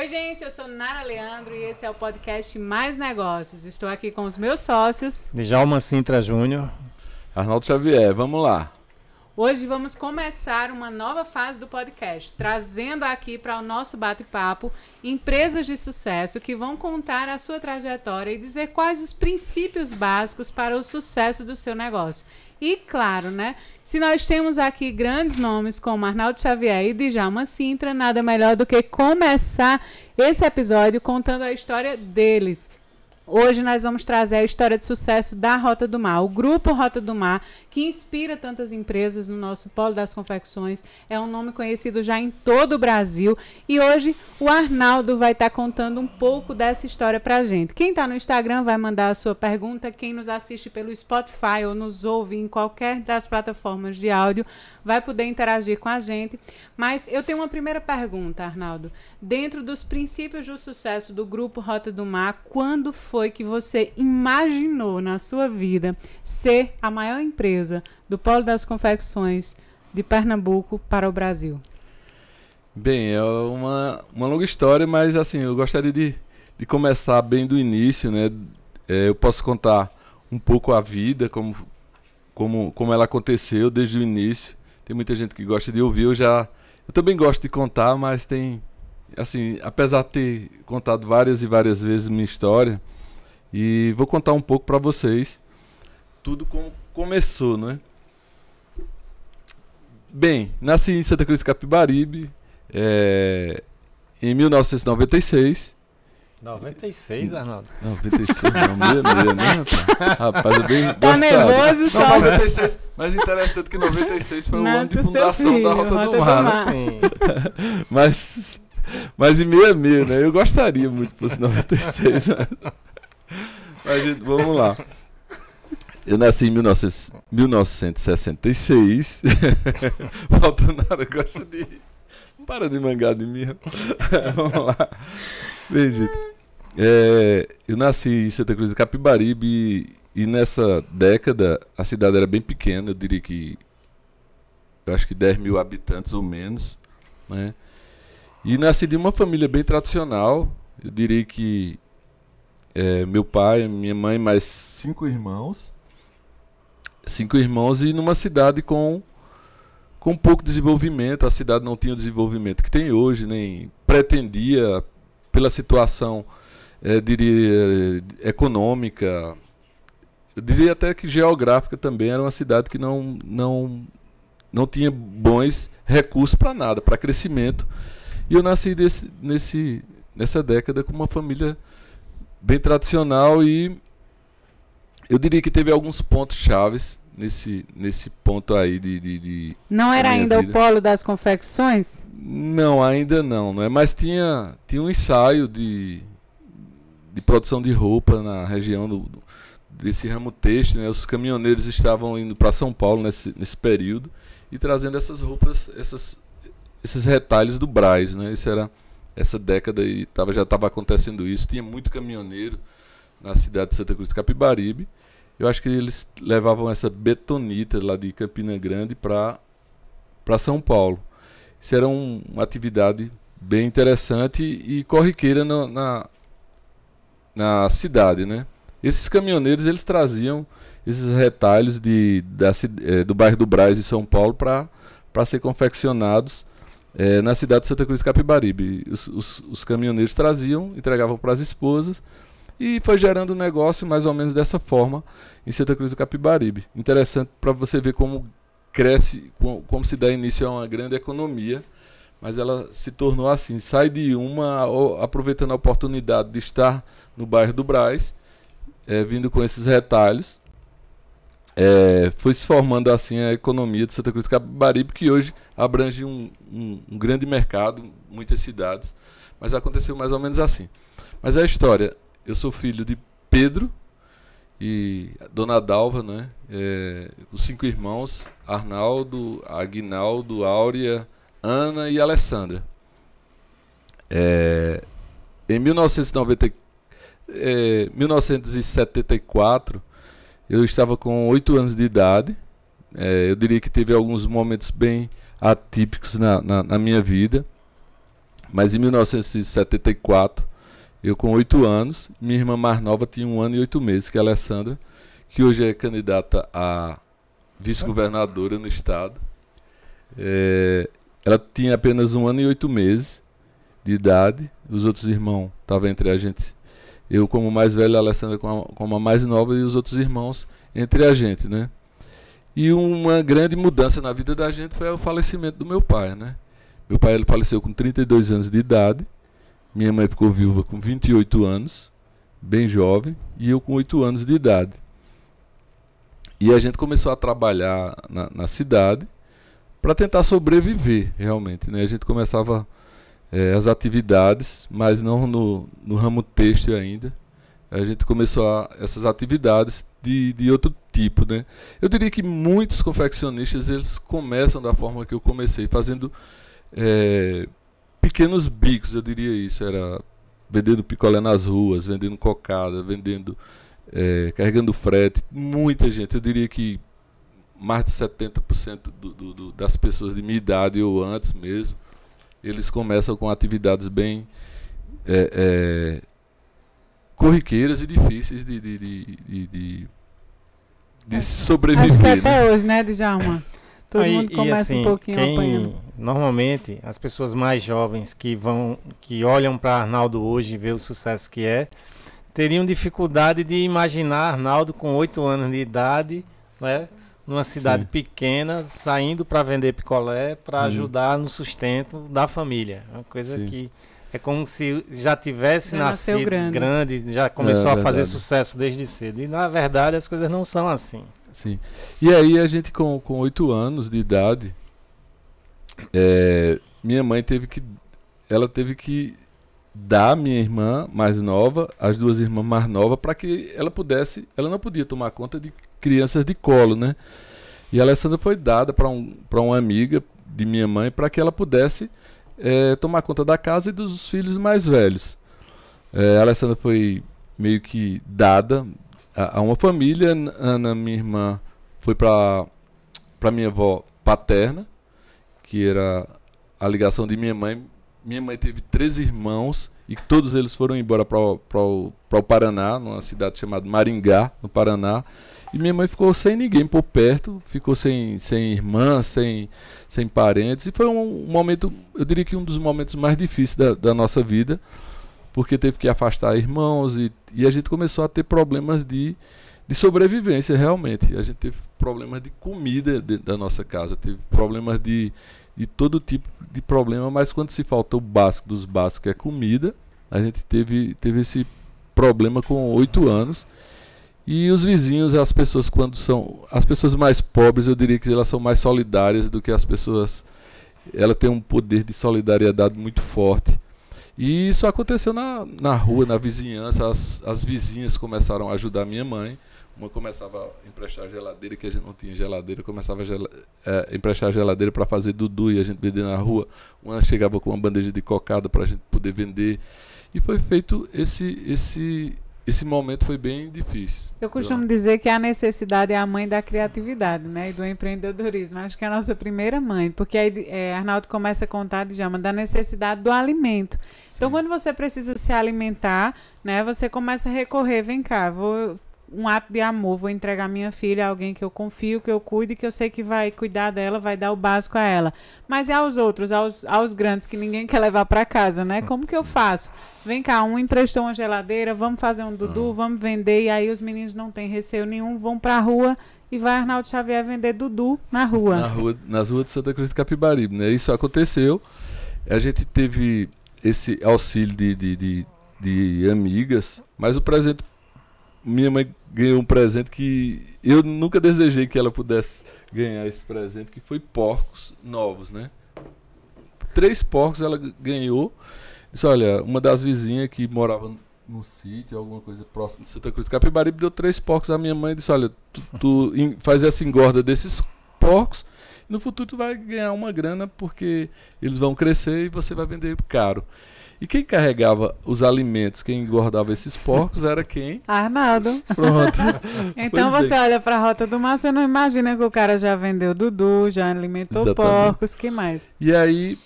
Oi, gente, eu sou Nara Leandro e esse é o podcast Mais Negócios. Estou aqui com os meus sócios. Djalma Sintra Júnior. Arnaldo Xavier, vamos lá. Hoje vamos começar uma nova fase do podcast, trazendo aqui para o nosso bate-papo empresas de sucesso que vão contar a sua trajetória e dizer quais os princípios básicos para o sucesso do seu negócio. E claro, né? Se nós temos aqui grandes nomes como Arnaldo Xavier e Djalma Sintra, nada melhor do que começar esse episódio contando a história deles. Hoje nós vamos trazer a história de sucesso da Rota do Mar, o Grupo Rota do Mar, que inspira tantas empresas no nosso Polo das Confecções. É um nome conhecido já em todo o Brasil. E hoje o Arnaldo vai estar contando um pouco dessa história para a gente. Quem está no Instagram vai mandar a sua pergunta. Quem nos assiste pelo Spotify ou nos ouve em qualquer das plataformas de áudio vai poder interagir com a gente. Mas eu tenho uma primeira pergunta, Arnaldo. Dentro dos princípios do sucesso do Grupo Rota do Mar, quando foi que você imaginou na sua vida ser a maior empresa do Polo das Confecções de Pernambuco para o Brasil? Bem, é uma longa história, mas assim, eu gostaria de começar bem do início, né? Eu posso contar um pouco a vida, como ela aconteceu desde o início. Tem muita gente que gosta de ouvir, eu também gosto de contar, mas tem, assim, apesar de ter contado várias e várias vezes minha história, e vou contar um pouco para vocês tudo como começou, né? Bem, nasci em Santa Cruz de Capibaribe em 1996. 96, Arnaldo? 96, não, 66, né, rapaz? É bem tá nervoso, só. Não, 96, mas interessante que 96 foi o ano de fundação da Rota do Mar. Sim. Mas em 66, né? Eu gostaria muito que fosse 96. Mas, gente, vamos lá. Eu nasci em 1966. Faltonara gosta de... Para de mangar de mim. Vamos lá. Bem, gente. Eu nasci em Santa Cruz de Capibaribe e nessa década a cidade era bem pequena. Eu diria que... Eu acho que 10 mil habitantes ou menos, né? E nasci de uma família bem tradicional. Eu diria que meu pai, minha mãe, mais 5 irmãos. 5 irmãos e numa cidade com pouco desenvolvimento. A cidade não tinha o desenvolvimento que tem hoje, nem pretendia, pela situação, diria, econômica. Eu diria até que geográfica também. Era uma cidade que não tinha bons recursos para nada, para crescimento. E eu nasci nessa década com uma família bem tradicional e eu diria que teve alguns pontos chaves nesse ponto aí de Não era ainda vida. O Polo das Confecções? Não, ainda não é? Mas tinha um ensaio de produção de roupa na região desse ramo têxtil, né? Os caminhoneiros estavam indo para São Paulo nesse período e trazendo essas roupas, esses retalhos do Brás, né? Essa década e já estava acontecendo isso. Tinha muito caminhoneiro na cidade de Santa Cruz de Capibaribe. Eu acho que eles levavam essa betonita lá de Campina Grande para São Paulo. Isso era uma atividade bem interessante e corriqueira na cidade, né? Esses caminhoneiros eles traziam esses retalhos do bairro do Brás, em São Paulo, para ser confeccionados na cidade de Santa Cruz de Capibaribe. Os caminhoneiros traziam, entregavam para as esposas e foi gerando um negócio mais ou menos dessa forma em Santa Cruz de Capibaribe. Interessante para você ver como cresce, como se dá início a uma grande economia, mas ela se tornou assim, sai de aproveitando a oportunidade de estar no bairro do Brás, vindo com esses retalhos, foi se formando assim a economia de Santa Cruz de Capibaribe, que hoje abrange um grande mercado, muitas cidades, mas aconteceu mais ou menos assim. Mas a história, eu sou filho de Pedro e Dona Dalva, né? Os 5 irmãos, Arnaldo, Aguinaldo, Áurea, Ana e Alessandra. Em 1974, eu estava com 8 anos de idade. Eu diria que teve alguns momentos bem atípicos na minha vida. Mas em 1974, eu com 8 anos, minha irmã mais nova tinha 1 ano e 8 meses, que é a Alessandra, que hoje é candidata a vice-governadora no estado. Ela tinha apenas 1 ano e 8 meses de idade. Os outros irmãos estavam entre a gente. Eu como mais velho, a Alessandra como a mais nova, e os outros irmãos entre a gente, né? E uma grande mudança na vida da gente foi o falecimento do meu pai, né? Meu pai ele faleceu com 32 anos de idade. Minha mãe ficou viúva com 28 anos, bem jovem, e eu com 8 anos de idade. E a gente começou a trabalhar na cidade para tentar sobreviver, realmente, né? A gente começava as atividades, mas não no ramo têxtil ainda. A gente começou essas atividades de outro tipo, né? Eu diria que muitos confeccionistas eles começam da forma que eu comecei, fazendo pequenos bicos, eu diria isso. Era vendendo picolé nas ruas, vendendo cocada, vendendo, carregando frete. Muita gente, eu diria que mais de 70% das pessoas de minha idade ou antes mesmo, eles começam com atividades bem corriqueiras e difíceis de sobreviver. Acho que até hoje, né, Djalma? Todo mundo começa assim, um pouquinho apanhando. Normalmente, as pessoas mais jovens que olham para Arnaldo hoje e vê o sucesso que teriam dificuldade de imaginar Arnaldo com 8 anos de idade, né, numa cidade pequena, saindo para vender picolé para ajudar no sustento da família. Uma coisa que é como se já tivesse nascido grande, já começou a fazer sucesso desde cedo. E na verdade as coisas não são assim. Sim. E aí a gente com 8 anos de idade, minha mãe teve que dar a minha irmã mais nova, as duas irmãs mais novas, para que ela não podia tomar conta de crianças de colo, né? E a Alessandra foi dada para uma amiga de minha mãe para que ela pudesse tomar conta da casa e dos filhos mais velhos. A Alessandra foi meio que dada a uma família. Ana, minha irmã, foi para minha avó paterna, que era a ligação de minha mãe. Minha mãe teve 13 irmãos e todos eles foram embora para o Paraná, numa cidade chamada Maringá, no Paraná. E minha mãe ficou sem ninguém por perto, ficou sem irmã, sem parentes. E foi um momento, eu diria que um dos momentos mais difíceis da nossa vida, porque teve que afastar irmãos e a gente começou a ter problemas de sobrevivência, realmente. A gente teve problemas de comida dentro da nossa casa, teve problemas de todo tipo de problema, mas quando se falta o básico dos básicos, que é comida, a gente teve esse problema com 8 anos. E os vizinhos, as pessoas as pessoas mais pobres, eu diria que elas são mais solidárias do que as pessoas. Ela tem um poder de solidariedade muito forte. E isso aconteceu na rua, na vizinhança. As vizinhas começaram a ajudar minha mãe. Uma começava a emprestar geladeira, que a gente não tinha geladeira, começava a emprestar geladeira para fazer dudu e a gente vender na rua. Uma chegava com uma bandeja de cocada para a gente poder vender. E foi feito esse momento foi bem difícil. Eu costumo dizer que a necessidade é a mãe da criatividade, né, e do empreendedorismo. Acho que é a nossa primeira mãe, porque aí Arnaldo começa a contar, Djalma, da necessidade do alimento. Sim. Então, quando você precisa se alimentar, né, você começa a recorrer, vem cá, um ato de amor, vou entregar minha filha a alguém que eu confio, que eu cuide, que eu sei que vai cuidar dela, vai dar o básico a ela. Mas e aos outros, aos grandes que ninguém quer levar para casa, né? Como que eu faço? Vem cá, um emprestou uma geladeira, vamos fazer um dudu, vamos vender, e aí os meninos não têm receio nenhum, vão para a rua e vai Arnaldo Xavier vender dudu na rua. Nas ruas de Santa Cruz de Capibaribe, né? Isso aconteceu, a gente teve esse auxílio de amigas, mas o presente, minha mãe ganhou um presente que eu nunca desejei que ela pudesse ganhar esse presente, que foi porcos novos, né? 3 porcos ela ganhou. Disse, olha, uma das vizinhas que morava no sítio, alguma coisa próxima de Santa Cruz de Capibaribe, deu 3 porcos à minha mãe e disse, olha, tu faz essa engorda desses porcos, e no futuro tu vai ganhar uma grana porque eles vão crescer e você vai vender caro. E quem carregava os alimentos, quem engordava esses porcos era quem? Arnaldo. Pronto. Então você olha para a Rota do Mar, você não imagina que o cara já vendeu dudu, já alimentou porcos, que mais? E aí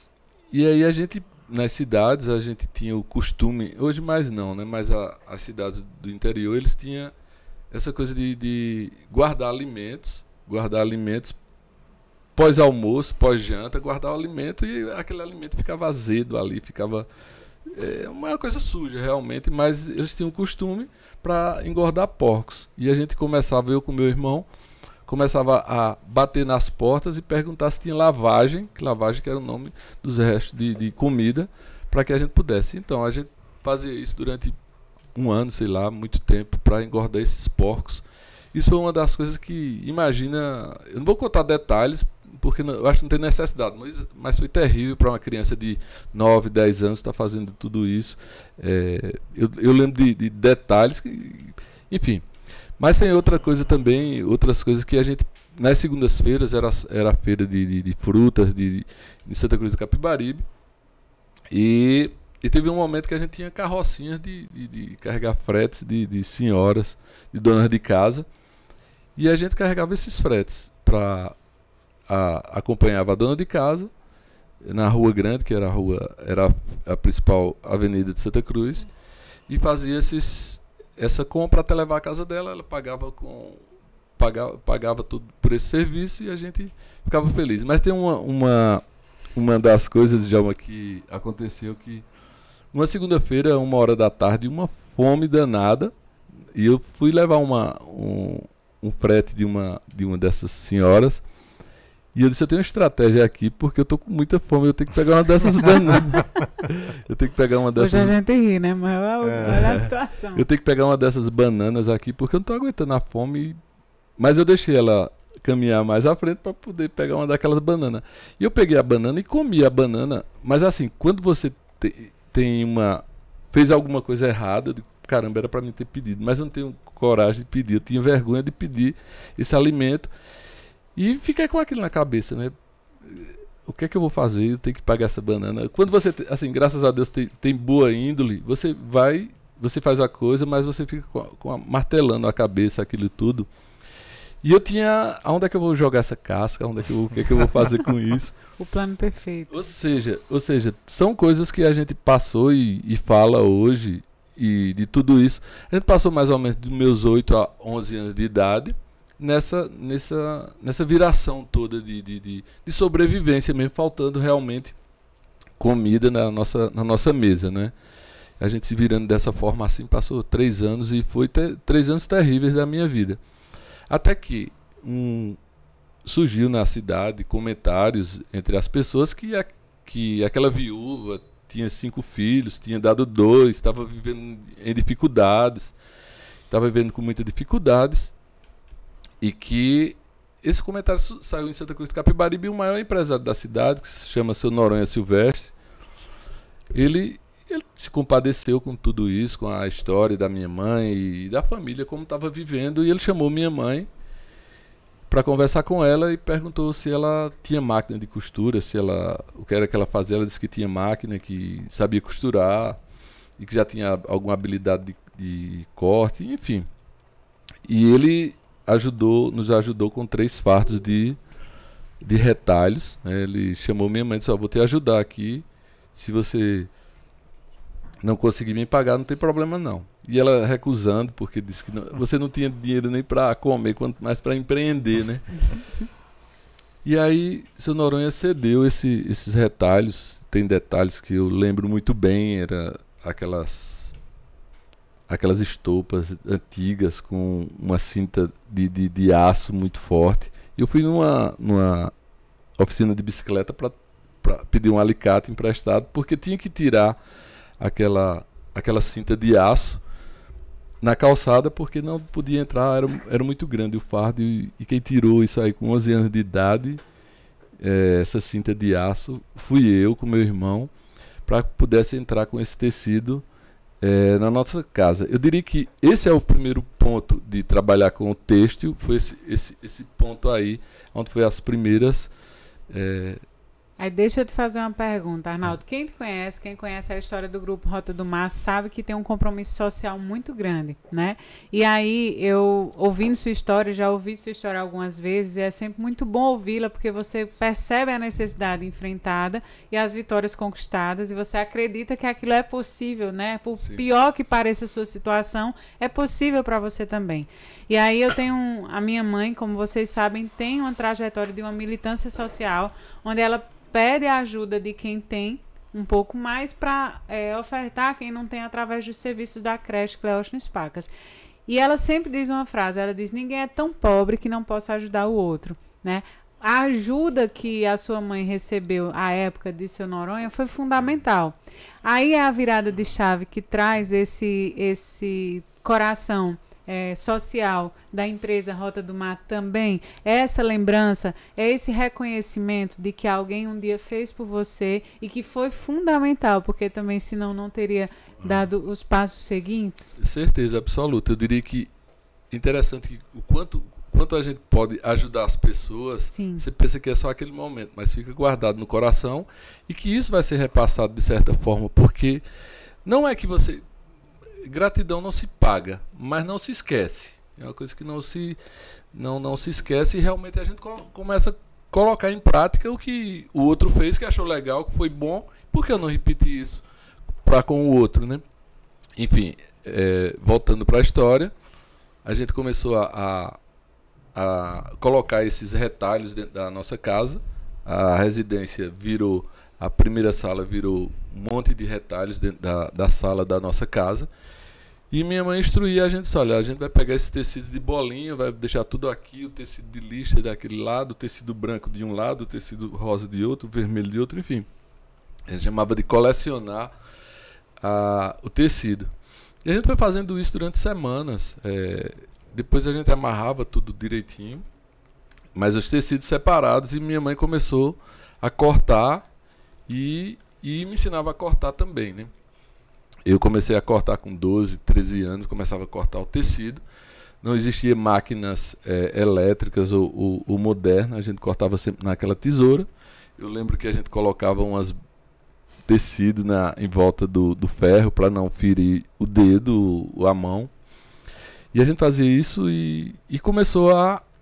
a gente nas cidades a gente tinha o costume, hoje mais não, né? Mas as cidades do interior, eles tinham essa coisa de guardar alimentos pós-almoço, pós-janta, guardar o alimento e aquele alimento ficava azedo ali, ficava uma coisa suja realmente, mas eles tinham o costume para engordar porcos. E a gente começava, eu com meu irmão, começava a bater nas portas e perguntar se tinha lavagem, que era o nome dos restos de comida, para que a gente pudesse. Então a gente fazia isso durante um ano, sei lá, muito tempo, para engordar esses porcos. Isso foi uma das coisas que, imagina, eu não vou contar detalhes, porque eu acho que não tem necessidade, mas foi terrível para uma criança de 9, 10 anos estar fazendo tudo isso. Eu lembro de detalhes, enfim. Mas tem outra coisa também, outras coisas que a gente, nas segundas-feiras, era a feira de frutas de Santa Cruz do Capibaribe, e teve um momento que a gente tinha carrocinhas de carregar fretes de senhoras, de donas de casa, e a gente carregava esses fretes para acompanhava a dona de casa na Rua Grande, que era a principal avenida de Santa Cruz, e fazia essa compra até levar à casa dela. Ela pagava tudo por esse serviço e a gente ficava feliz. Mas tem uma das coisas, Djalma, que aconteceu, que uma segunda-feira, 1h da tarde, uma fome danada, e eu fui levar um frete de uma dessas senhoras. E eu disse, eu tenho uma estratégia aqui, porque eu tô com muita fome, eu tenho que pegar uma dessas bananas. Eu tenho que pegar uma dessas... Hoje a gente ri, né? Mas olha a situação. Eu tenho que pegar uma dessas bananas aqui, porque eu não tô aguentando a fome. Mas eu deixei ela caminhar mais à frente para poder pegar uma daquelas bananas. E eu peguei a banana e comi a banana. Mas assim, quando você fez alguma coisa errada, eu digo, caramba, era para mim ter pedido. Mas eu não tenho coragem de pedir, eu tinha vergonha de pedir esse alimento. E fiquei com aquilo na cabeça, né? O que é que eu vou fazer? Eu tenho que pagar essa banana. Quando você, assim, graças a Deus, tem boa índole, você faz a coisa, mas você fica martelando a cabeça, aquilo tudo. E eu tinha, aonde é que eu vou jogar essa casca? O que é que eu vou fazer com isso? O plano perfeito. Ou seja, são coisas que a gente passou e fala hoje, e de tudo isso. A gente passou mais ou menos dos meus 8 a 11 anos de idade, nessa viração toda de sobrevivência mesmo, faltando realmente comida na nossa mesa, né? A gente se virando dessa forma assim, passou 3 anos e foi 3 anos terríveis da minha vida. Até que surgiu na cidade comentários entre as pessoas que aquela viúva tinha 5 filhos, tinha dado 2, estava vivendo em dificuldades, estava vivendo com muitas dificuldades. E que esse comentário saiu em Santa Cruz do Capibaribe, e o maior empresário da cidade, que se chama seu Noronha Silvestre, ele se compadeceu com tudo isso, com a história da minha mãe e da família, como estava vivendo, e ele chamou minha mãe para conversar com ela e perguntou se ela tinha máquina de costura, o que era que ela fazia. Ela disse que tinha máquina, que sabia costurar e que já tinha alguma habilidade de corte, enfim. E ele nos ajudou com 3 fardos de retalhos, né? Ele chamou minha mãe e disse, vou te ajudar aqui, se você não conseguir me pagar, não tem problema não. E ela recusando, porque disse que você não tinha dinheiro nem para comer, quanto mais para empreender, né? E aí, seu Noronha cedeu esses retalhos. Tem detalhes que eu lembro muito bem, era aquelas estopas antigas com uma cinta de aço muito forte. Eu fui numa oficina de bicicleta para pedir um alicate emprestado, porque tinha que tirar aquela cinta de aço na calçada, porque não podia entrar, era muito grande o fardo, e quem tirou isso aí com 11 anos de idade, essa cinta de aço, fui eu com meu irmão, para que pudesse entrar com esse tecido na nossa casa. Eu diria que esse é o primeiro ponto de trabalhar com o têxtil, foi esse ponto aí, onde foi as primeiras Aí deixa eu te fazer uma pergunta, Arnaldo. Quem te conhece, quem conhece a história do Grupo Rota do Mar, sabe que tem um compromisso social muito grande, né? E aí, eu, ouvindo sua história, já ouvi sua história algumas vezes, e é sempre muito bom ouvi-la, porque você percebe a necessidade enfrentada e as vitórias conquistadas, e você acredita que aquilo é possível, né? Por Sim. pior que pareça a sua situação, é possível para você também. E aí eu tenho, a minha mãe, como vocês sabem, tem uma trajetória de uma militância social, onde ela pede a ajuda de quem tem um pouco mais para ofertar quem não tem através dos serviços da creche Cleóstenes Pacas. E ela sempre diz uma frase, ela diz, ninguém é tão pobre que não possa ajudar o outro, né? A ajuda que a sua mãe recebeu à época de seu Noronha foi fundamental. Aí é a virada de chave que traz esse coração social da empresa Rota do Mar também, essa lembrança, esse reconhecimento de que alguém um dia fez por você e que foi fundamental, porque também senão não teria dado os passos seguintes? Certeza absoluta. Eu diria que interessante que o quanto a gente pode ajudar as pessoas. Sim. Você pensa que é só aquele momento, mas fica guardado no coração e que isso vai ser repassado de certa forma, porque não é que você... Gratidão não se paga, mas não se esquece. É uma coisa que não se esquece e realmente a gente começa a colocar em prática o que o outro fez, que achou legal, que foi bom. Por que eu não repetir isso para com o outro, né? Enfim, voltando para a história, a gente começou a colocar esses retalhos dentro da nossa casa. A residência virou, a primeira sala virou um monte de retalhos dentro da sala da nossa casa. E minha mãe instruía a gente, olha, a gente vai pegar esses tecidos de bolinha, vai deixar tudo aqui, o tecido de lixa daquele lado, o tecido branco de um lado, o tecido rosa de outro, o vermelho de outro, enfim. A gente chamava de colecionar o tecido. E a gente foi fazendo isso durante semanas. Depois a gente amarrava tudo direitinho, mas os tecidos separados, e minha mãe começou a cortar e me ensinava a cortar também, né? Eu comecei a cortar com 12, 13 anos, começava a cortar o tecido. Não existia máquinas elétricas ou modernas, a gente cortava sempre naquela tesoura. Eu lembro que a gente colocava umas tecido em volta do ferro para não ferir o dedo, a mão. E a gente fazia isso e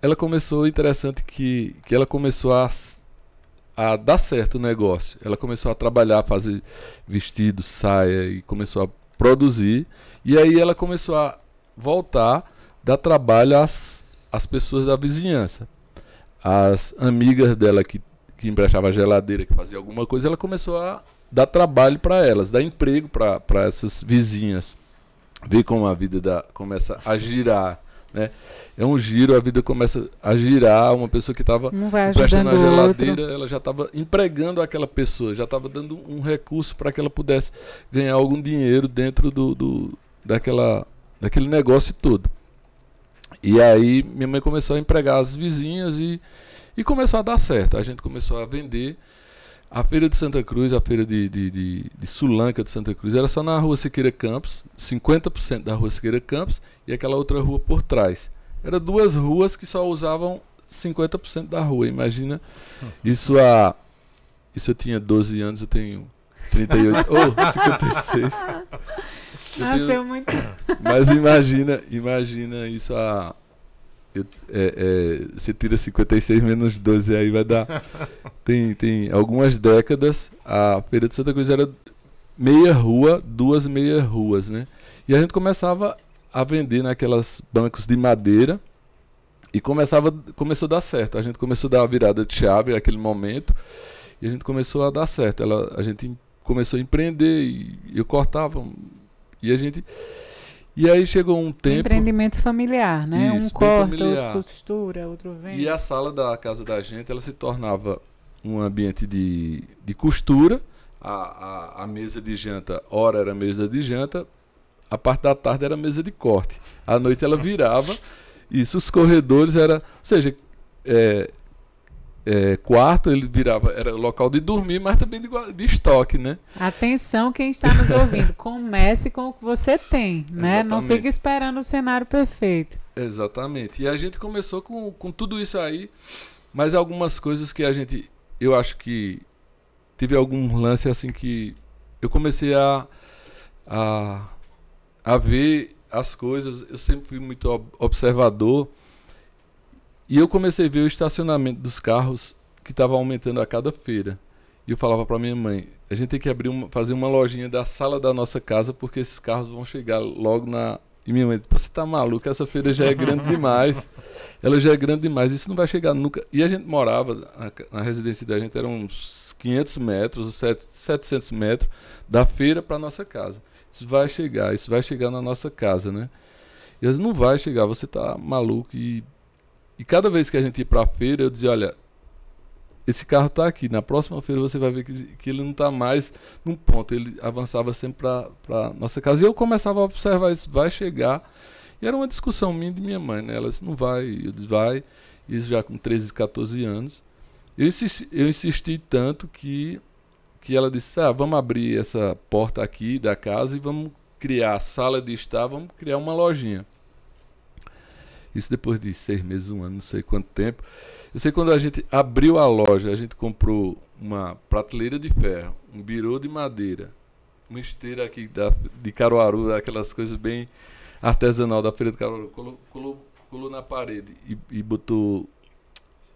ela começou, interessante que ela começou a dar certo o negócio. Ela começou a trabalhar, fazer vestido, saia, e começou a produzir. E aí ela começou a voltar, dar trabalho às pessoas da vizinhança. As amigas dela que emprestava geladeira, que fazia alguma coisa, ela começou a dar trabalho para elas, dar emprego para essas vizinhas. Ver como a vida começa a girar, né? É um giro, a vida começa a girar. Uma pessoa que estava emprestando a geladeira, ela já estava empregando aquela pessoa, já estava dando um recurso para que ela pudesse ganhar algum dinheiro dentro daquele negócio todo. E aí minha mãe começou a empregar as vizinhas e começou a dar certo. A gente começou a vender. A feira de Santa Cruz, a feira de Sulanca de Santa Cruz, era só na rua Siqueira Campos, 50% da rua Siqueira Campos e aquela outra rua por trás. Eram duas ruas que só usavam 50% da rua. Imagina, isso eu tinha 12 anos, eu tenho 38, 56. Nasceu muito. Mas imagina isso você tira 56 menos 12, aí vai dar. Tem algumas décadas, a Feira de Santa Cruz era meia rua, 2 meias ruas, né? E a gente começava a vender naquelas bancos de madeira e começou a dar certo. A gente começou a dar a virada de chave naquele momento e a gente começou a dar certo. A gente começou a empreender e eu cortava e aí chegou um tempo... Empreendimento familiar, né? Isso, um corta, familiar. outro costura, outro vende. E a sala da casa da gente, ela se tornava um ambiente de costura. A mesa de janta, ora era mesa de janta, a parte da tarde era mesa de corte. À noite ela virava, isso, os corredores era... Ou seja, quarto, ele virava, era local de dormir, mas também de estoque, né? Atenção, quem está nos ouvindo, comece com o que você tem, né? Exatamente. Não fique esperando o cenário perfeito. Exatamente. E a gente começou com tudo isso aí, mas algumas coisas que eu acho que teve algum lance assim que eu comecei a ver as coisas. Eu sempre fui muito observador e eu comecei a ver o estacionamento dos carros que estava aumentando a cada feira. E eu falava para minha mãe, a gente tem que fazer uma lojinha da sala da nossa casa, porque esses carros vão chegar logo na... E minha mãe disse, você tá maluco, essa feira já é grande demais. Ela já é grande demais, isso não vai chegar nunca. E a gente morava, na residência da gente, eram uns 500 metros, 700 metros da feira para nossa casa. Isso vai chegar na nossa casa, né? E eu disse, não vai chegar, você tá maluco. E cada vez que a gente ia para a feira, eu dizia, olha, esse carro está aqui, na próxima feira você vai ver que ele não está mais num ponto, ele avançava sempre para nossa casa. E eu começava a observar isso, vai chegar. E era uma discussão minha e de minha mãe, né? Ela disse, não vai, eu disse, vai. Isso já com 13, 14 anos. Eu insisti tanto que ela disse, vamos abrir essa porta aqui da casa e vamos criar a sala de estar, vamos criar uma lojinha. Isso depois de 6 meses, 1 ano, não sei quanto tempo. Eu sei que quando a gente abriu a loja, a gente comprou uma prateleira de ferro, um birô de madeira, uma esteira aqui de Caruaru, aquelas coisas bem artesanal da feira de Caruaru, colou na parede e botou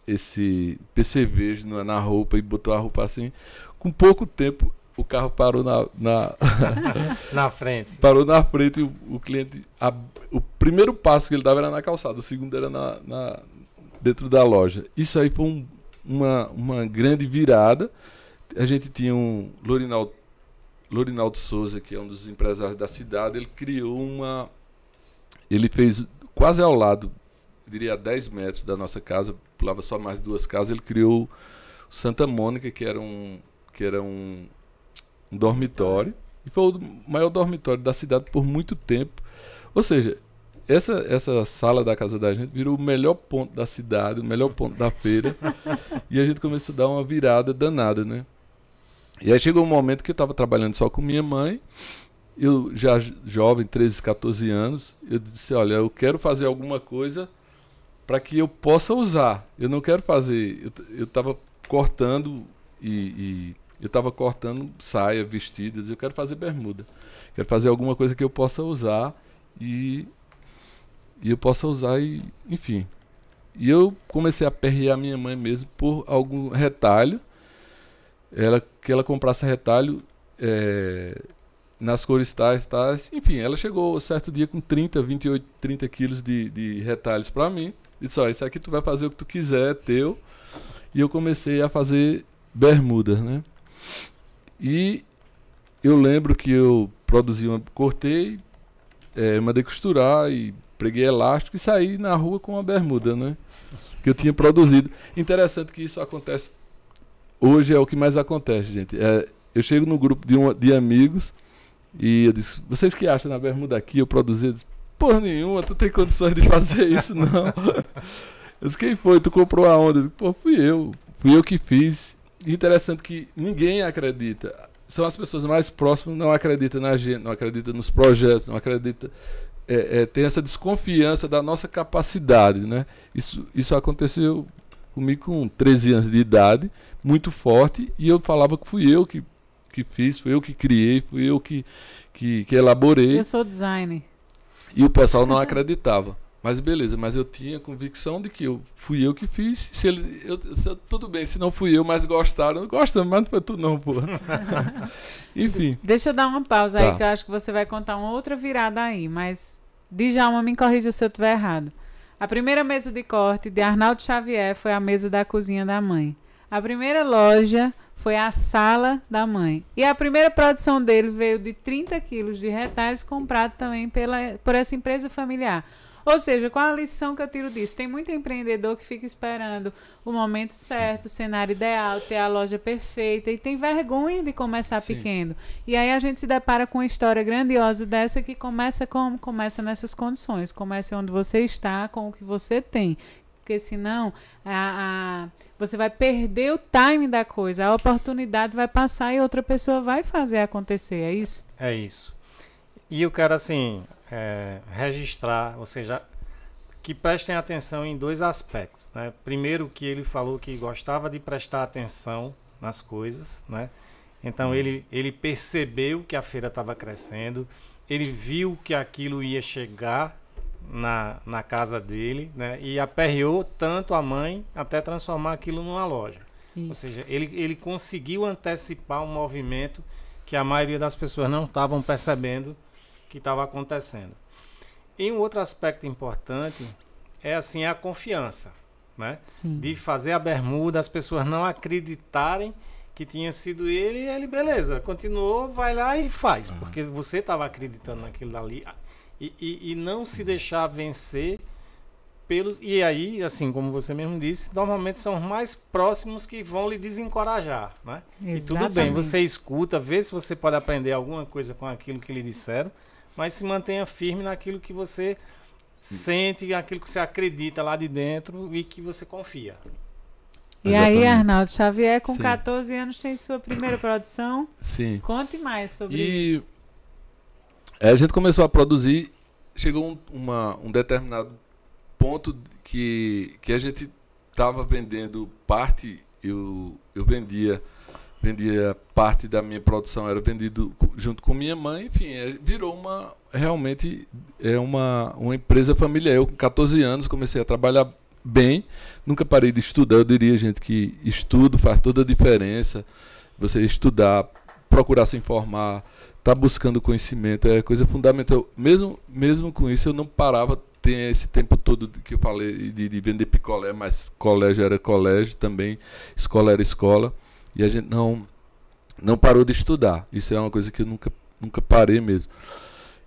esse PCV na roupa e botou a roupa assim. Com pouco tempo, o carro parou na frente. Parou na frente e o cliente... O primeiro passo que ele dava era na calçada, o segundo era dentro da loja. Isso aí foi uma grande virada. A gente tinha um Lorinaldo Souza, que é um dos empresários da cidade, ele criou ele fez quase ao lado, diria a 10 metros da nossa casa, pulava só mais 2 casas, ele criou Santa Mônica, que era um dormitório, e foi o maior dormitório da cidade por muito tempo. Ou seja, essa sala da casa da gente virou o melhor ponto da cidade, o melhor ponto da feira, e a gente começou a dar uma virada danada, né? E aí chegou um momento que eu estava trabalhando só com minha mãe, eu já jovem, 13, 14 anos, eu disse, olha, eu quero fazer alguma coisa para que eu possa usar. Eu não quero fazer... Eu estava cortando eu estava cortando saia, vestidas, eu quero fazer bermuda. Quero fazer alguma coisa que eu possa usar e eu possa usar enfim. E eu comecei a aperrear minha mãe mesmo por algum retalho. Que ela comprasse retalho nas cores tais. Enfim, ela chegou certo dia com 28, 30 quilos de retalhos para mim. E disse, isso aqui tu vai fazer o que tu quiser, é teu. E eu comecei a fazer bermudas, né? E eu lembro que eu cortei, mandei costurar e preguei elástico e saí na rua com uma bermuda, né? Que eu tinha produzido. Interessante que isso acontece, hoje é o que mais acontece, gente. Eu chego no grupo de amigos e eu disse, vocês que acham na bermuda aqui, eu produzi? Eu disse, porra nenhuma, tu tem condições de fazer isso, não. Eu disse, quem foi? Tu comprou aonde? Eu disse, pô, fui eu que fiz. E interessante que ninguém acredita. São as pessoas mais próximas, não acreditam na gente, não acreditam nos projetos, não acreditam. Tem essa desconfiança da nossa capacidade, né? Isso aconteceu comigo com 13 anos de idade, muito forte, e eu falava que fui eu que fiz, fui eu que criei, fui eu que elaborei. Eu sou designer. E o pessoal não acreditava. Mas beleza, mas eu tinha convicção de que fui eu que fiz. Tudo bem, se não fui eu, mas gostaram, mas não foi tu não, pô. Enfim. Deixa eu dar uma pausa aí, que eu acho que você vai contar uma outra virada aí, mas Djalma, me corrija se eu estiver errado. A primeira mesa de corte de Arnaldo Xavier foi a mesa da cozinha da mãe. A primeira loja foi a sala da mãe. E a primeira produção dele veio de 30 quilos de retalhos comprado também por essa empresa familiar. Ou seja, qual a lição que eu tiro disso? Tem muito empreendedor que fica esperando o momento certo, o cenário ideal, ter a loja perfeita e tem vergonha de começar pequeno. E aí a gente se depara com uma história grandiosa dessa que começa como? Começa nessas condições. Comece onde você está, com o que você tem. Porque senão você vai perder o time da coisa, a oportunidade vai passar e outra pessoa vai fazer acontecer, é isso? É isso. E eu quero assim... registrar, ou seja, que prestem atenção em 2 aspectos, né? Primeiro, que ele falou que gostava de prestar atenção nas coisas, né? Então ele percebeu que a feira estava crescendo, ele viu que aquilo ia chegar na casa dele, né? E aperreou tanto a mãe até transformar aquilo numa loja. Isso. Ou seja, ele conseguiu antecipar um movimento que a maioria das pessoas não estavam percebendo que estava acontecendo. E um outro aspecto importante é assim a confiança, né? Sim. De fazer a bermuda, as pessoas não acreditarem que tinha sido ele, e ele, beleza, continuou, vai lá e faz, porque você estava acreditando naquilo dali, e não se deixar vencer pelos... E aí, assim, como você mesmo disse, normalmente são os mais próximos que vão lhe desencorajar, né? E tudo bem, você escuta, vê se você pode aprender alguma coisa com aquilo que lhe disseram, mas se mantenha firme naquilo que você sente, aquilo que você acredita lá de dentro e que você confia. E Exatamente. aí, Arnaldo Xavier, com Sim. 14 anos, tem sua primeira produção. Sim. Conte mais sobre E isso. a gente começou a produzir, chegou um determinado ponto que a gente estava vendendo parte, eu vendia parte da minha produção, era vendido junto com minha mãe, enfim, virou realmente uma empresa familiar. Eu com 14 anos comecei a trabalhar bem, nunca parei de estudar. Eu diria, gente, que estudo faz toda a diferença. Você estudar, procurar se informar, tá buscando conhecimento, é coisa fundamental. Mesmo com isso, eu não parava, tem esse tempo todo que eu falei de vender picolé, mas colégio era colégio também, escola era escola, e a gente não parou de estudar. Isso é uma coisa que eu nunca parei mesmo.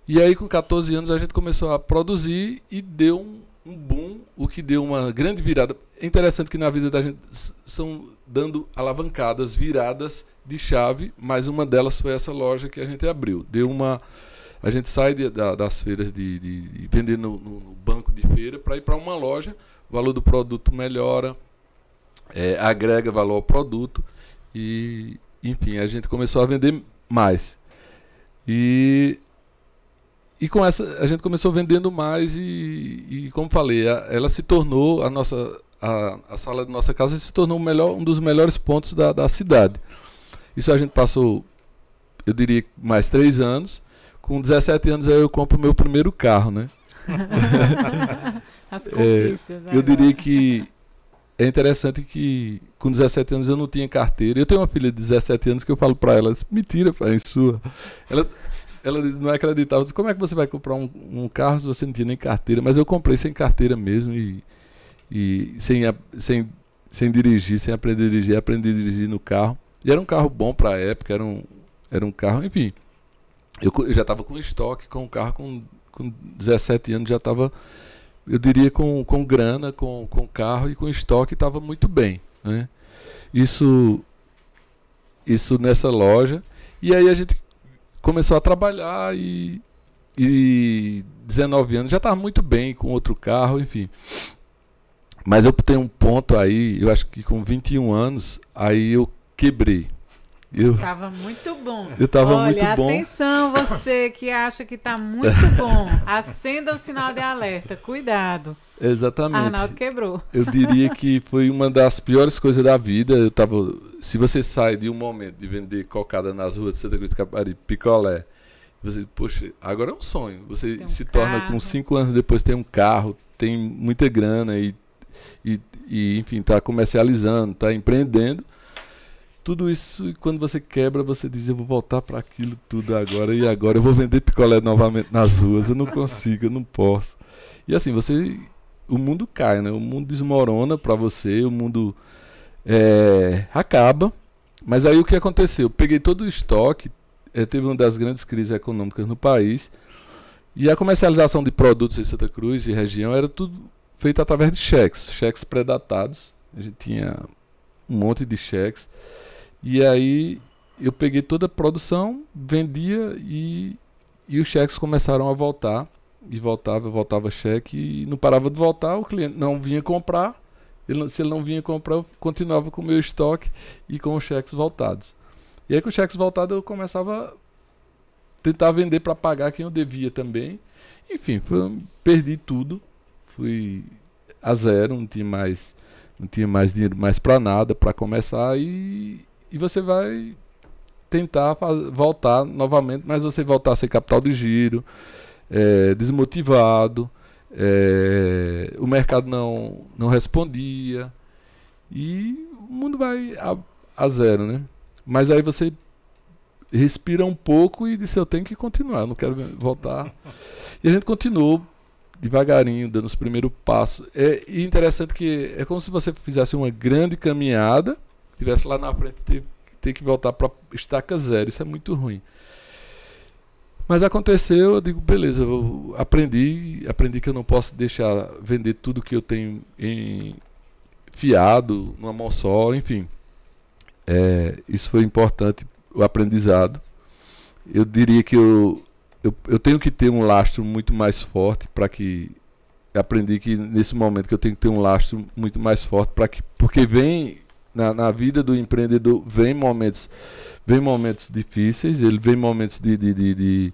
E aí, com 14 anos, a gente começou a produzir e deu um boom, o que deu uma grande virada. É interessante que na vida da gente são dando alavancadas, viradas de chave, mas uma delas foi essa loja que a gente abriu. A gente sai das feiras de vender no banco de feira para ir para uma loja, o valor do produto melhora, agrega valor ao produto e, enfim, a gente começou a vender mais. E com essa, a gente começou vendendo mais e como falei, ela se tornou, a sala da nossa casa se tornou um dos melhores pontos da cidade. Isso a gente passou, eu diria, mais 3 anos. Com 17 anos aí eu compro o meu primeiro carro, né? As conquistas. Eu diria que é interessante que com 17 anos eu não tinha carteira. Eu tenho uma filha de 17 anos que eu falo pra ela, mentira, pai, é sua. Ela não acreditava, disse, como é que você vai comprar um carro se você não tinha nem carteira? Mas eu comprei sem carteira mesmo e sem dirigir, sem aprender a dirigir, aprendi a dirigir no carro. E era um carro bom para a época, era um carro, enfim. Eu já estava com estoque, com o carro com 17 anos, já estava, eu diria, com grana, com carro e com estoque, estava muito bem, né? Isso nessa loja. E aí a gente começou a trabalhar e 19 anos já estava muito bem com outro carro, enfim. Mas eu tenho um ponto aí, eu acho que com 21 anos, aí eu quebrei. Tava muito bom. Eu tava muito bom. Olha, atenção, você que acha que tá muito bom. Acenda o sinal de alerta. Cuidado. Exatamente. Arnaldo quebrou. Eu diria que foi uma das piores coisas da vida. Se você sai de um momento de vender cocada nas ruas de Santa Cruz de Capibaribe, picolé, você, poxa, agora é um sonho. Você se torna com 5 anos depois, tem um carro, tem muita grana e enfim, tá comercializando, tá empreendendo. Tudo isso, e quando você quebra, você diz, eu vou voltar para aquilo tudo agora, e agora eu vou vender picolé novamente nas ruas, eu não consigo, eu não posso. E assim, o mundo cai, né? O mundo desmorona para você, o mundo acaba. Mas aí o que aconteceu? Eu peguei todo o estoque, teve uma das grandes crises econômicas no país, e a comercialização de produtos em Santa Cruz e região era tudo feito através de cheques predatados. A gente tinha um monte de cheques. E aí eu peguei toda a produção, vendia e os cheques começaram a voltar. E voltava cheque e não parava de voltar, o cliente não vinha comprar. Se ele não vinha comprar, eu continuava com o meu estoque e com os cheques voltados. E aí com os cheques voltados eu começava a tentar vender para pagar quem eu devia também. Enfim, perdi tudo. Fui a zero, não tinha mais dinheiro mais para nada, para começar e e você vai tentar voltar novamente, mas você voltar sem capital de giro, desmotivado, o mercado não respondia e o mundo vai a zero, né? Mas aí você respira um pouco e disse, eu tenho que continuar, eu não quero voltar. E a gente continuou devagarinho, dando os primeiros passos. E interessante que é como se você fizesse uma grande caminhada, estivesse lá na frente e ter que voltar para estaca zero. Isso é muito ruim. Mas aconteceu, eu digo, beleza, eu aprendi que eu não posso deixar vender tudo que eu tenho fiado, numa mão só, enfim. Isso foi importante, o aprendizado. Eu diria que eu tenho que ter um lastro muito mais forte para que... Aprendi que nesse momento que eu tenho que ter um lastro muito mais forte porque vem na vida do empreendedor vem momentos difíceis, ele vem momentos de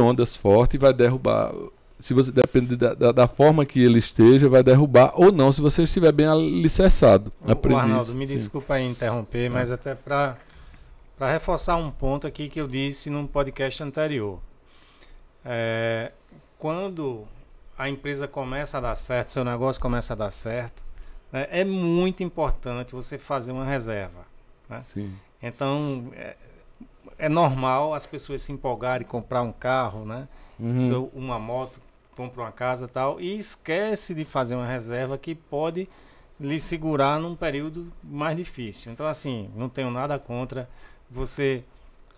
ondas fortes e vai derrubar. Se você depende da forma que ele esteja, vai derrubar ou não, se você estiver bem alicerçado. Arnaldo, me desculpa aí interromper, mas até para reforçar um ponto aqui que eu disse num podcast anterior. Quando a empresa começa a dar certo, seu negócio começa a dar certo, né, é muito importante você fazer uma reserva. Né? Sim. Então, é normal as pessoas se empolgarem e comprar um carro, né? Uhum. Uma moto, compra uma casa e tal, e esquece de fazer uma reserva que pode lhe segurar num período mais difícil. Então, assim, não tenho nada contra você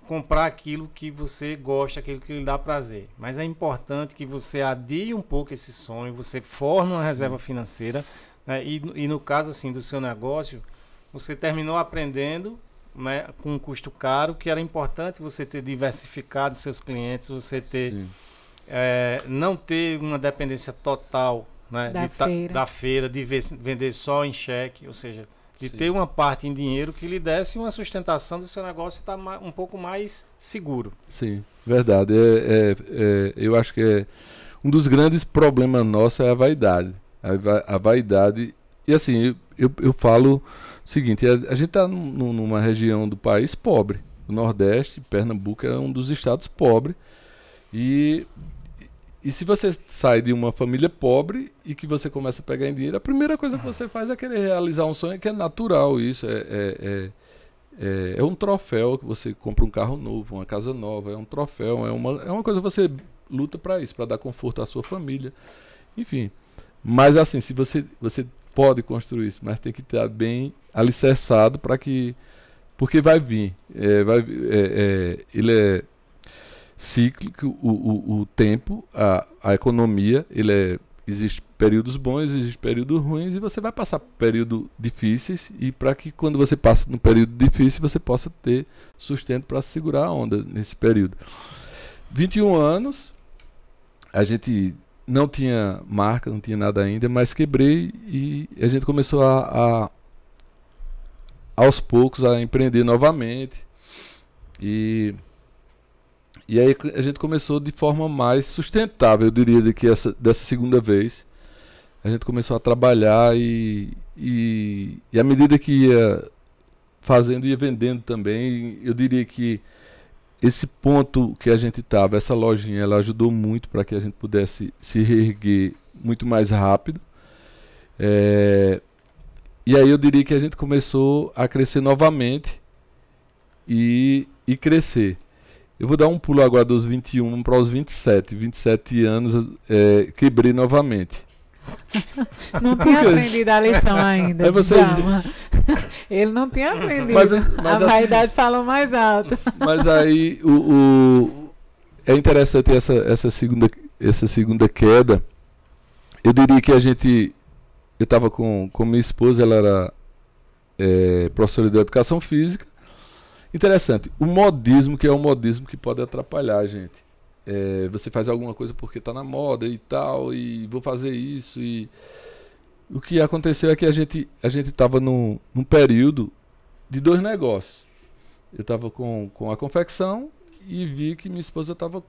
comprar aquilo que você gosta, aquilo que lhe dá prazer. Mas é importante que você adie um pouco esse sonho, você forme uma reserva financeira, né? E no caso assim do seu negócio, você terminou aprendendo, né, com um custo caro, que era importante você ter diversificado seus clientes, você ter não ter uma dependência total, né, da feira, de vender só em cheque, ou seja, de ter uma parte em dinheiro que lhe desse uma sustentação do seu negócio estar um pouco mais seguro. Sim, verdade. Eu acho que um dos grandes problemas nossos é a vaidade. A vaidade. E assim, eu falo o seguinte, a gente está numa região do país pobre. O Nordeste, Pernambuco, é um dos estados pobres. E se você sai de uma família pobre e que você começa a pegar em dinheiro, a primeira coisa que você faz é querer realizar um sonho, que é natural isso. É um troféu que você compra um carro novo, uma casa nova, é um troféu, é uma coisa que você luta para isso, para dar conforto à sua família. Enfim. Mas assim, se você pode construir isso, mas tem que estar bem alicerçado porque vai vir. Ele é cíclico, o tempo, a economia, existe períodos bons, existe períodos ruins, e você vai passar por períodos difíceis, e para que quando você passa no período difícil, você possa ter sustento para segurar a onda nesse período. 21 anos, a gente não tinha marca, não tinha nada ainda, mas quebrei e a gente começou aos poucos a empreender novamente. E aí a gente começou de forma mais sustentável, eu diria, dessa segunda vez. A gente começou a trabalhar e à medida que ia fazendo, ia vendendo também. Eu diria que esse ponto que a gente estava, essa lojinha, ela ajudou muito para que a gente pudesse se reerguer muito mais rápido. E aí eu diria que a gente começou a crescer novamente e crescer. Eu vou dar um pulo agora dos 21 para os 27. 27 anos, quebrei novamente. Não tinha aprendido a lição ainda. Ele não tinha aprendido. Mas a vaidade assim, falou mais alto. Mas aí é interessante essa segunda queda. Eu diria que eu estava com minha esposa, ela era professora de educação física. Interessante, o modismo, que é um modismo que pode atrapalhar a gente. Você faz alguma coisa porque está na moda e tal, e vou fazer isso. E o que aconteceu é que a gente estava num período de 2 negócios. Eu estava com a confecção e vi que minha esposa estava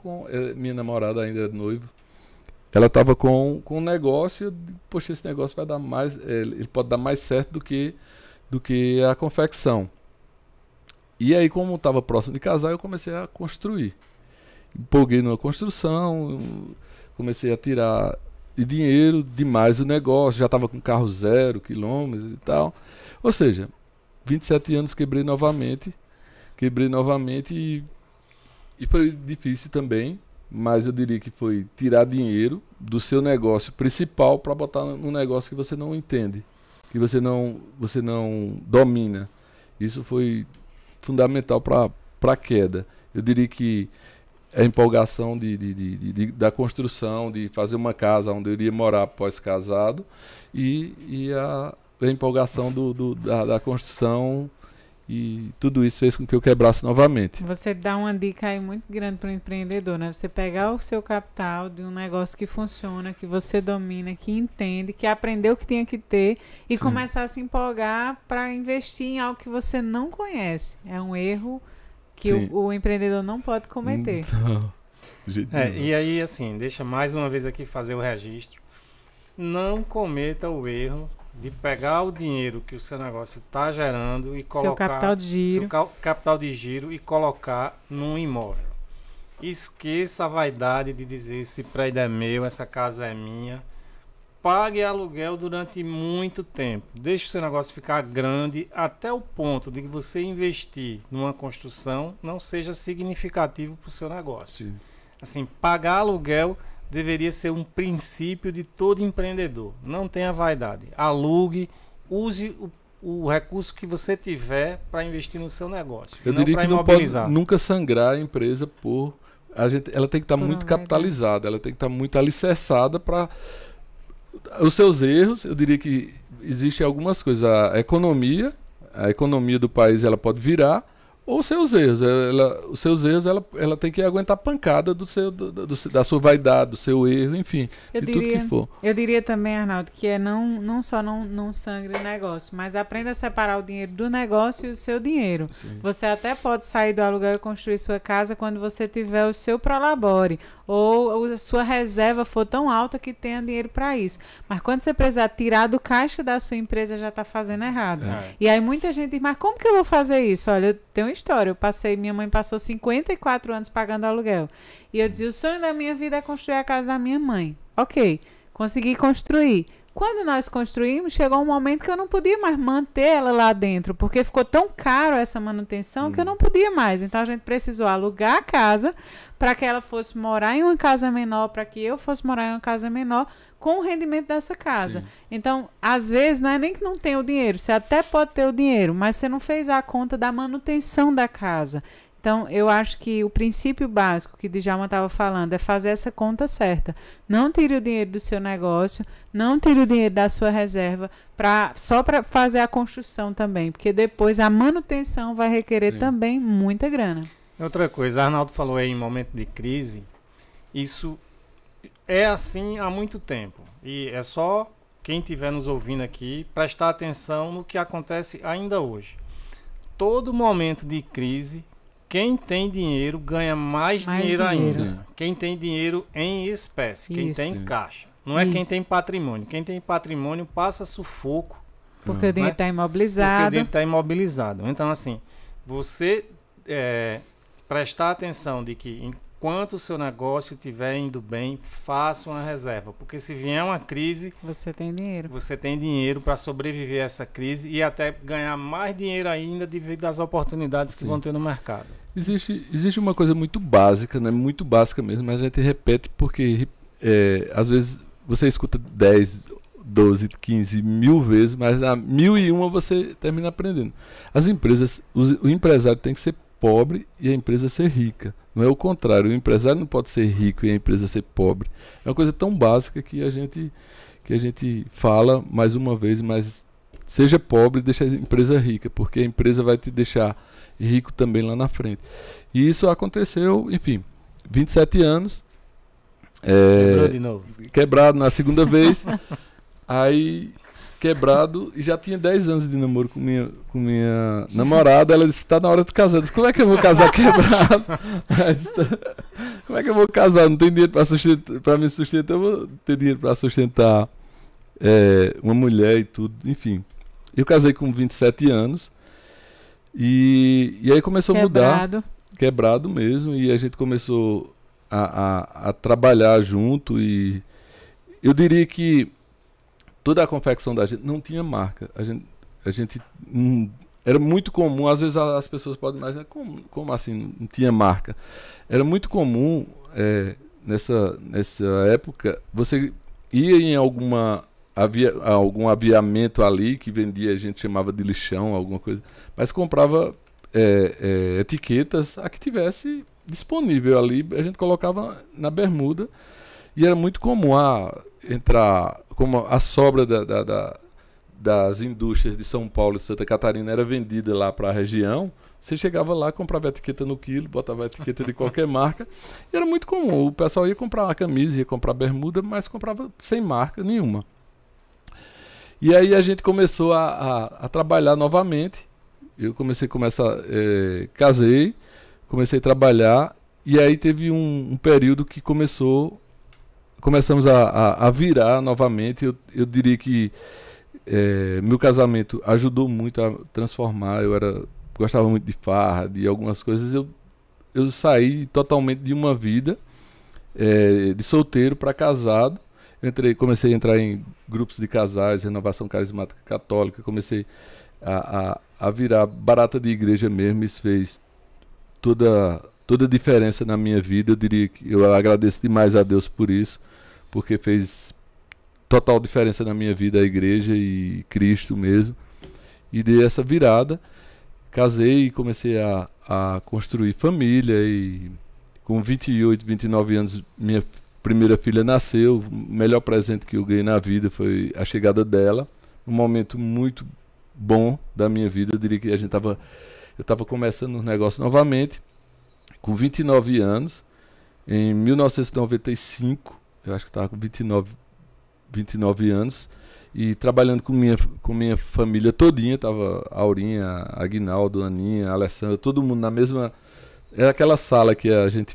minha namorada ainda é noiva, ela estava com um negócio. Eu digo, poxa, esse negócio vai dar mais, ele pode dar mais certo do que do que a confecção. E aí, como estava próximo de casar, eu comecei a construir. Empolguei numa construção, comecei a tirar dinheiro demais do negócio, já estava com carro 0 quilômetros e tal. Ou seja, 27 anos quebrei novamente e foi difícil também, mas eu diria que foi tirar dinheiro do seu negócio principal para botar num negócio que você não entende, que você não domina. Isso foi fundamental para a queda. Eu diria que a empolgação da construção, de fazer uma casa onde eu iria morar pós-casado e a empolgação da construção, e tudo isso fez com que eu quebrasse novamente. Você dá uma dica aí muito grande para o empreendedor, né? Você pegar o seu capital de um negócio que funciona, que você domina, que entende, que aprendeu o que tinha que ter e começar a se empolgar para investir em algo que você não conhece. É um erro que o empreendedor não pode cometer. Não, e aí, assim, deixa mais uma vez aqui fazer o registro. Não cometa o erro de pegar o dinheiro que o seu negócio está gerando e colocar seu capital de giro e colocar num imóvel. Esqueça a vaidade de dizer esse prédio é meu, essa casa é minha. Pague aluguel durante muito tempo. Deixe o seu negócio ficar grande até o ponto de que você investir numa construção não seja significativo para o seu negócio. Sim. Assim, pagar aluguel deveria ser um princípio de todo empreendedor. Não tenha vaidade. Alugue, use o recurso que você tiver para investir no seu negócio. Eu diria que não pode nunca sangrar a empresa ela tem que estar muito capitalizada, ela tem que estar muito alicerçada para os seus erros. Eu diria que existem algumas coisas. A economia do país, ela pode virar, ou seus erros. Os seus erros, ela tem que aguentar a pancada da sua vaidade, do seu erro, enfim, tudo que for. Eu diria também, Arnaldo, que não só não sangre o negócio, mas aprenda a separar o dinheiro do negócio e o seu dinheiro. Sim. Você até pode sair do aluguel e construir sua casa quando você tiver o seu prolabore, ou a sua reserva for tão alta que tenha dinheiro para isso. Mas quando você precisar tirar do caixa da sua empresa, já está fazendo errado. E aí muita gente diz, mas como que eu vou fazer isso? Olha, eu tenho uma história. Minha mãe passou 54 anos pagando aluguel. E eu dizia, o sonho da minha vida é construir a casa da minha mãe. Ok, consegui construir. Quando nós construímos, chegou um momento que eu não podia mais manter ela lá dentro, porque ficou tão caro essa manutenção que eu não podia mais. Então, a gente precisou alugar a casa para que ela fosse morar em uma casa menor, para que eu fosse morar em uma casa menor, com o rendimento dessa casa. Sim. Então, às vezes, não é nem que não tem o dinheiro, você até pode ter o dinheiro, mas você não fez a conta da manutenção da casa. Então, eu acho que o princípio básico que Djalma estava falando é fazer essa conta certa. Não tire o dinheiro do seu negócio, não tire o dinheiro da sua reserva, só para fazer a construção também, porque depois a manutenção vai requerer também muita grana. Outra coisa, Arnaldo falou aí em momento de crise, isso é assim há muito tempo. E é só quem estiver nos ouvindo aqui prestar atenção no que acontece ainda hoje. Todo momento de crise, quem tem dinheiro ganha mais dinheiro ainda. Quem tem dinheiro em espécie, quem tem caixa. Não é quem tem patrimônio. Quem tem patrimônio passa sufoco. Porque o dinheiro está imobilizado. Porque o dinheiro está imobilizado. Então, assim, você prestar atenção de que enquanto o seu negócio estiver indo bem, faça uma reserva. Porque se vier uma crise... Você tem dinheiro. Você tem dinheiro para sobreviver a essa crise e até ganhar mais dinheiro ainda devido às oportunidades que vão ter no mercado. Existe uma coisa muito básica, né? Muito básica mesmo, mas a gente repete porque às vezes você escuta 10, 12, 15 mil vezes, mas na 1001 você termina aprendendo. As empresas, o empresário tem que ser pobre e a empresa ser rica. Não é o contrário, o empresário não pode ser rico e a empresa ser pobre. É uma coisa tão básica que a gente fala mais uma vez, mas seja pobre e deixe a empresa rica, porque a empresa vai te deixar rico também lá na frente. E isso aconteceu, enfim, 27 anos. Quebrou de novo. Quebrado na segunda vez. Aí, quebrado, e já tinha 10 anos de namoro com minha namorada. Ela disse, tá na hora de casar. Eu disse, como é que eu vou casar quebrado? Disse, como é que eu vou casar? Não tem dinheiro para me sustentar. Eu vou ter dinheiro para sustentar uma mulher e tudo, enfim. Eu casei com 27 anos e aí começou a mudar. Quebrado mesmo, e a gente começou a trabalhar junto, e eu diria que toda a confecção da gente não tinha marca. A gente era muito comum, às vezes as pessoas podem imaginar, como assim não tinha marca? Era muito comum nessa época, você ia em algum aviamento ali que vendia, a gente chamava de lixão, alguma coisa, mas comprava etiquetas a que tivesse disponível ali, a gente colocava na bermuda, e era muito comum entrar, como a sobra das indústrias de São Paulo e Santa Catarina era vendida lá para a região, você chegava lá, comprava a etiqueta no quilo, botava a etiqueta de qualquer marca, e era muito comum, o pessoal ia comprar uma camisa, ia comprar bermuda, mas comprava sem marca nenhuma. E aí a gente começou a trabalhar novamente. Eu casei, comecei a trabalhar, e aí teve um período que começamos a virar novamente. Eu diria que meu casamento ajudou muito a transformar. Gostava muito de farra, de algumas coisas. Eu saí totalmente de uma vida de solteiro para casado. Comecei a entrar em grupos de casais, renovação carismática católica, comecei a virar barata de igreja mesmo. Isso fez toda a diferença na minha vida. Eu diria que eu agradeço demais a Deus por isso, porque fez total diferença na minha vida a igreja e Cristo mesmo. E dei essa virada, casei e comecei a construir família, e com 28, 29 anos minha primeira filha nasceu. O melhor presente que eu ganhei na vida foi a chegada dela, um momento muito bom da minha vida. Eu diria que eu estava começando os negócios novamente, com 29 anos, em 1995, eu acho que estava com 29 anos, e trabalhando com minha família todinha, estava a Aurinha, a Aguinaldo, a Aninha, a Alessandra, todo mundo na mesma... Era aquela sala que a gente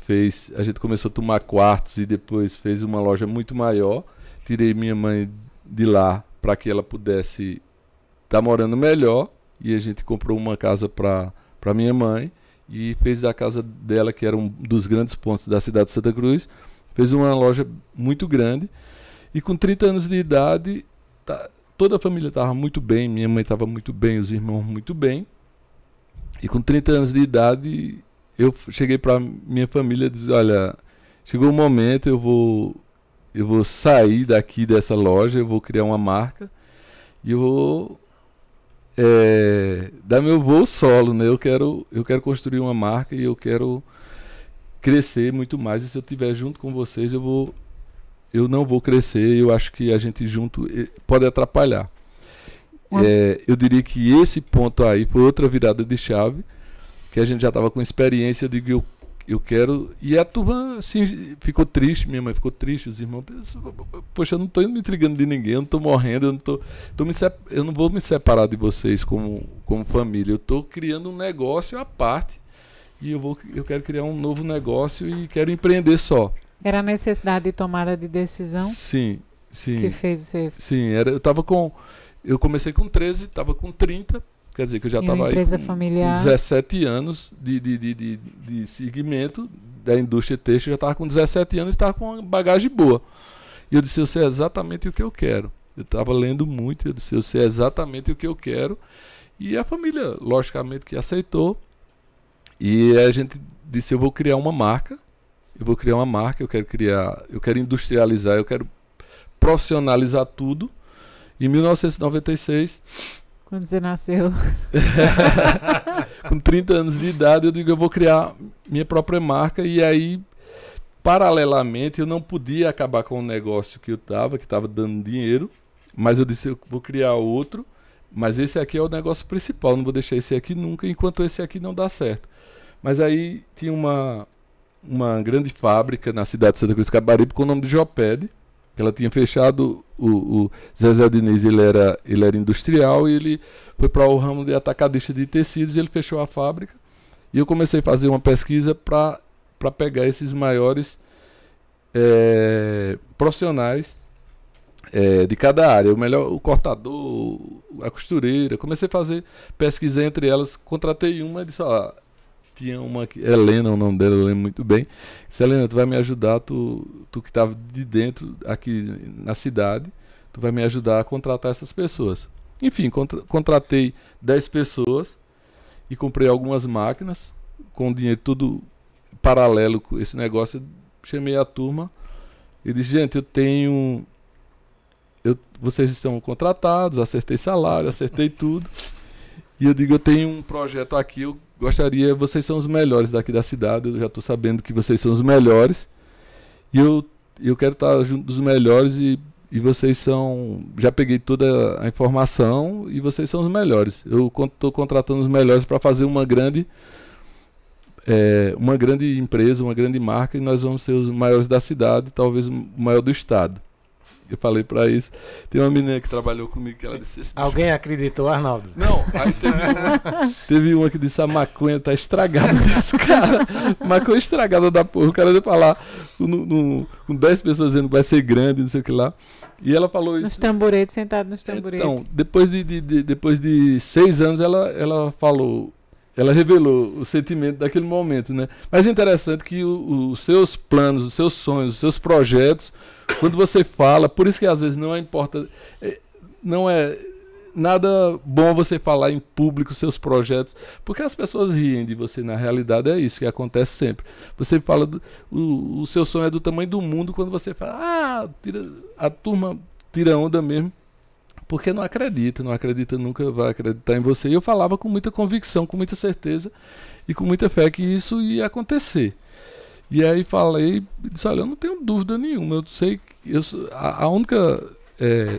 começou a tomar quartos e depois fez uma loja muito maior. Tirei minha mãe de lá para que ela pudesse estar morando melhor, e a gente comprou uma casa para minha mãe e fez a casa dela, que era um dos grandes pontos da cidade de Santa Cruz, fez uma loja muito grande, e com 30 anos de idade toda a família estava muito bem, minha mãe estava muito bem, os irmãos muito bem, e com 30 anos de idade eu cheguei para minha família e disse: olha, chegou o momento, eu vou sair daqui dessa loja, eu vou criar uma marca e eu vou dar meu voo solo, né? Eu quero construir uma marca e eu quero crescer muito mais, e se eu estiver junto com vocês eu não vou crescer. Eu acho que a gente junto pode atrapalhar. Eu diria que esse ponto aí foi outra virada de chave, que a gente já estava com experiência. Eu digo, eu quero... E a turma assim, ficou triste, minha mãe ficou triste, os irmãos... Poxa, eu não estou me intrigando de ninguém, eu não estou morrendo, eu não vou me separar de vocês como família. Eu estou criando um negócio à parte, e eu quero criar um novo negócio e quero empreender só. Era a necessidade de tomada de decisão? Sim. Que fez você... Sim, eu comecei com 13, estava com 30... Quer dizer que eu já estava aí com 17 anos de segmento da indústria têxtil, já estava com 17 anos e estava com uma bagagem boa. E eu disse: eu sei exatamente o que eu quero. Eu estava lendo muito, eu disse: eu sei exatamente o que eu quero. E a família, logicamente, que aceitou. E a gente disse: eu vou criar uma marca, eu quero industrializar, eu quero profissionalizar tudo. Em 1996... Quando você nasceu. Com 30 anos de idade, eu digo: eu vou criar minha própria marca. E aí, paralelamente, eu não podia acabar com o negócio que estava dando dinheiro, mas eu disse: eu vou criar outro, mas esse aqui é o negócio principal, não vou deixar esse aqui nunca, enquanto esse aqui não dá certo. Mas aí tinha uma grande fábrica na cidade de Santa Cruz do Capibaribe com o nome de Joped. Ela tinha fechado. O Zezé Diniz, ele era industrial, e ele foi para o ramo de atacadista de tecidos, e ele fechou a fábrica. E eu comecei a fazer uma pesquisa para pegar esses maiores profissionais de cada área. O melhor, o cortador, a costureira. Comecei a fazer, pesquisei entre elas, contratei uma e disse, ó, tinha uma aqui, Helena, o nome dela, eu lembro muito bem. Disse, Helena, tu vai me ajudar, tu que estava de dentro, aqui na cidade, tu vai me ajudar a contratar essas pessoas. Enfim, contratei 10 pessoas e comprei algumas máquinas, com dinheiro tudo paralelo com esse negócio. Chamei a turma e disse, gente, vocês estão contratados, acertei salário, acertei tudo. E eu digo, eu tenho um projeto aqui, eu gostaria, vocês são os melhores daqui da cidade, eu já estou sabendo que vocês são os melhores. E eu quero estar junto dos melhores e vocês são... Já peguei toda a informação e vocês são os melhores. Eu estou contratando os melhores para fazer uma grande empresa, uma grande marca, e nós vamos ser os maiores da cidade, talvez o maior do estado. Eu falei pra isso. Tem uma menina que trabalhou comigo que ela disse... Alguém acreditou, Arnaldo? Não, aí teve uma que disse, a maconha tá estragada desse cara. Maconha estragada da porra. O cara deu pra lá com 10 pessoas dizendo que vai ser grande, não sei o que lá. E ela falou isso... Nos tamboretes, sentado nos tamboretes. Então, depois de 6 anos, ela falou... Ela revelou o sentimento daquele momento, né? Mas é interessante que os seus planos, os seus sonhos, os seus projetos, quando você fala, por isso que às vezes não é nada bom você falar em público seus projetos, porque as pessoas riem de você. Na realidade é isso que acontece sempre. Você fala, o seu sonho é do tamanho do mundo, quando você fala, a turma tira onda mesmo. Porque não acredita, nunca vai acreditar em você. E eu falava com muita convicção, com muita certeza e com muita fé que isso ia acontecer. E aí falei, disse, olha, eu não tenho dúvida nenhuma, eu sei que a única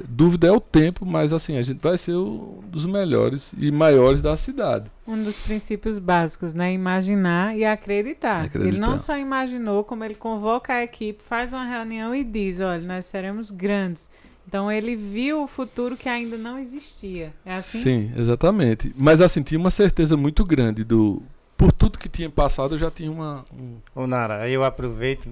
dúvida é o tempo, mas assim, a gente vai ser um dos melhores e maiores da cidade. Um dos princípios básicos, né? Imaginar e acreditar. Ele não só imaginou, como ele convoca a equipe, faz uma reunião e diz, olha, nós seremos grandes. Então ele viu o futuro que ainda não existia. É assim? Sim, exatamente. Mas assim, tinha uma certeza muito grande por tudo que tinha passado, eu já tinha Ô Nara, eu aproveito.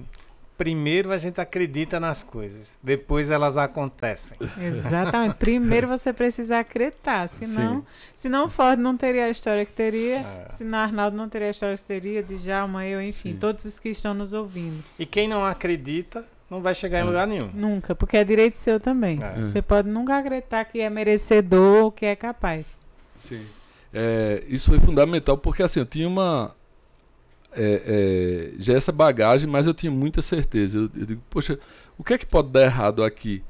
Primeiro a gente acredita nas coisas, depois elas acontecem. Exatamente. Primeiro você precisa acreditar, senão Ford não teria a história que teria, senão Arnaldo não teria a história que teria, Djalma, eu, enfim, todos os que estão nos ouvindo. E quem não acredita não vai chegar em lugar nenhum. Nunca, porque é direito seu também. Você pode nunca acreditar que é merecedor ou que é capaz. Sim. Isso foi fundamental, porque assim, eu tinha já essa bagagem, mas eu tinha muita certeza. Eu digo, poxa, o que é que pode dar errado aqui?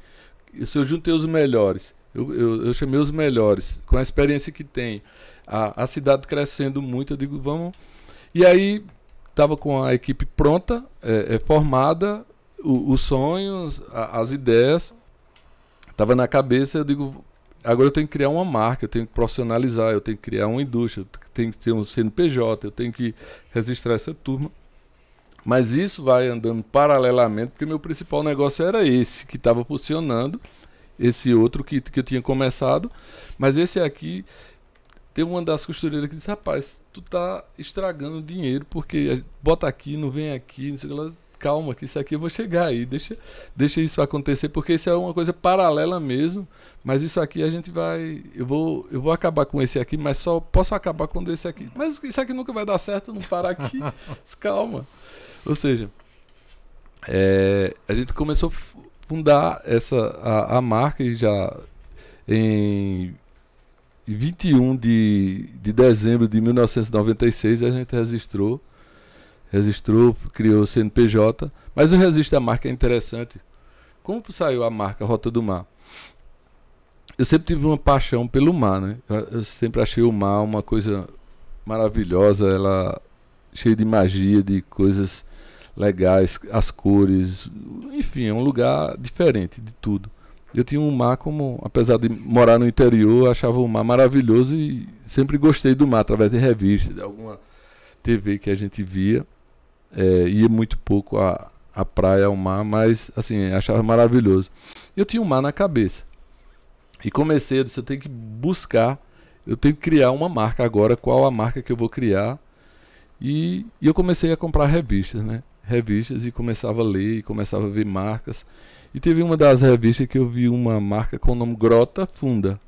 Se eu juntei os melhores, eu chamei os melhores, com a experiência que tem, a cidade crescendo muito, eu digo, vamos... E aí, estava com a equipe pronta, formada, os sonhos, as ideias, estava na cabeça. Eu digo, agora eu tenho que criar uma marca, eu tenho que profissionalizar, eu tenho que criar uma indústria, eu tenho que ter um CNPJ, eu tenho que registrar essa turma. Mas isso vai andando paralelamente, porque meu principal negócio era esse, que estava funcionando, esse outro que eu tinha começado, mas esse aqui, tem uma das costureiras que disse, rapaz, tu tá estragando dinheiro, porque bota aqui, não vem aqui, não sei o que lá. Calma, que isso aqui eu vou chegar aí, deixa isso acontecer, porque isso é uma coisa paralela mesmo, mas isso aqui a gente vai, eu vou acabar com esse aqui, mas só posso acabar quando esse aqui, mas isso aqui nunca vai dar certo, não parar aqui, calma. Ou seja, a gente começou a fundar a marca e já em 21 de dezembro de 1996 a gente registrou, criou o CNPJ, mas o registro da marca é interessante. Como saiu a marca Rota do Mar? Eu sempre tive uma paixão pelo mar, né? Eu sempre achei o mar uma coisa maravilhosa, ela cheia de magia, de coisas legais, as cores, enfim, é um lugar diferente de tudo. Eu tinha um mar como, apesar de morar no interior, eu achava o mar maravilhoso e sempre gostei do mar, através de revistas, de alguma TV que a gente via. Ia muito pouco à praia, ao mar, mas assim, achava maravilhoso. Eu tinha um mar na cabeça. E comecei, eu disse, eu tenho que buscar, eu tenho que criar uma marca agora, qual a marca que eu vou criar. E eu comecei a comprar revistas, né? Revistas, e começava a ler, e começava a ver marcas. E teve uma das revistas que eu vi uma marca com o nome Grota Funda.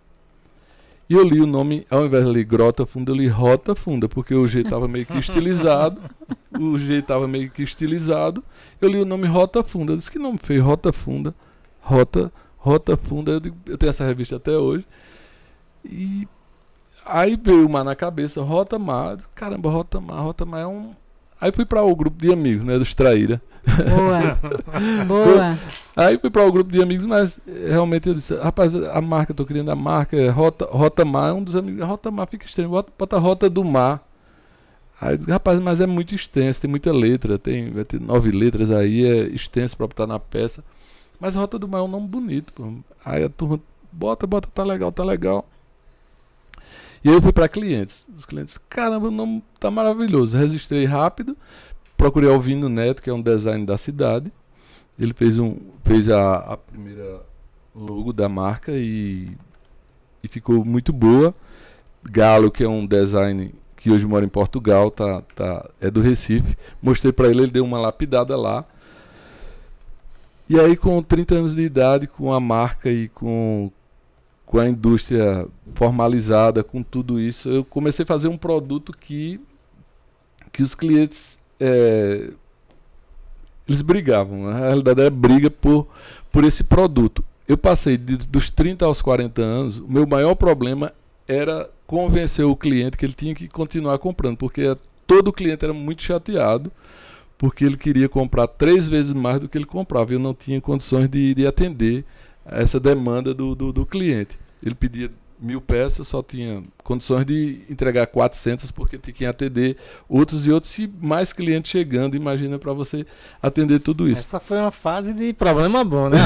E eu li o nome, ao invés de ler Grota Funda, eu li Rota Funda, porque o G estava meio que estilizado. Eu li o nome Rota Funda. Eu disse, que nome feio, Rota Funda. Rota Funda, eu tenho essa revista até hoje. E aí veio uma na cabeça, Rota Mar. Caramba, Rota Mar é um... Aí fui para o grupo de amigos, né, dos Traíra. Boa. Aí fui para o grupo de amigos, mas realmente eu disse, rapaz, a marca, eu tô querendo a marca, é Rota Mar, um dos amigos, Rota Mar fica estranho, bota Rota do Mar. Aí, rapaz, mas é muito extenso, tem muita letra, vai ter 9 letras aí, é extenso para botar na peça. Mas Rota do Mar é um nome bonito, pô. Aí a turma, bota, tá legal. E aí eu fui para clientes. Os clientes, caramba, o nome tá maravilhoso. Registrei rápido, procurei Alvino Neto, que é um design da cidade. Ele fez a primeira logo da marca e ficou muito boa. Galo, que é um design que hoje mora em Portugal, é do Recife. Mostrei para ele deu uma lapidada lá. E aí, com 30 anos de idade, com a marca e com a indústria formalizada, com tudo isso, eu comecei a fazer um produto que os clientes eles brigavam. Na realidade, era briga por esse produto. Eu passei dos 30 aos 40 anos, o meu maior problema era convencer o cliente que ele tinha que continuar comprando, porque todo cliente era muito chateado, porque ele queria comprar 3 vezes mais do que ele comprava, e eu não tinha condições de atender essa demanda do cliente. Ele pedia 1000 peças, só tinha condições de entregar 400, porque tinha que atender outros e mais clientes chegando, imagina, para você atender tudo isso. Essa foi uma fase de problema bom, né?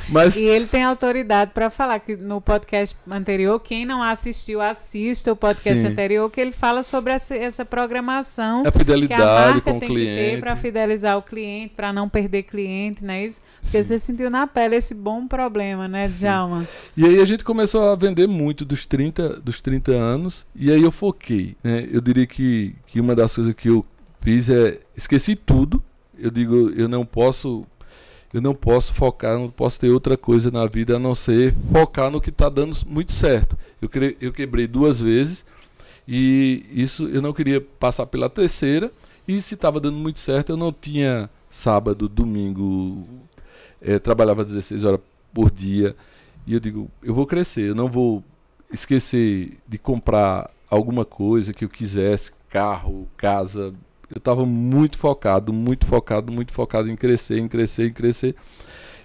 Mas... E ele tem autoridade para falar que no podcast anterior, quem não assistiu, assista o podcast anterior, que ele fala sobre essa programação, a fidelidade que a marca com o tem cliente, que ter para fidelizar o cliente, para não perder cliente, não é isso? Porque você sentiu na pele esse bom problema, né, Djalma? E aí a gente começou a vender muito dos 30 anos, e aí eu foquei, né? Eu diria que uma das coisas que eu fiz esqueci tudo. Eu digo, eu não posso focar, não posso ter outra coisa na vida a não ser focar no que está dando muito certo. Eu quebrei 2 vezes, e isso eu não queria passar pela terceira, e se estava dando muito certo, eu não tinha sábado, domingo, trabalhava 16 horas por dia, e eu digo, eu vou crescer, eu não vou esquecer de comprar alguma coisa que eu quisesse, carro, casa. Eu estava muito focado em crescer.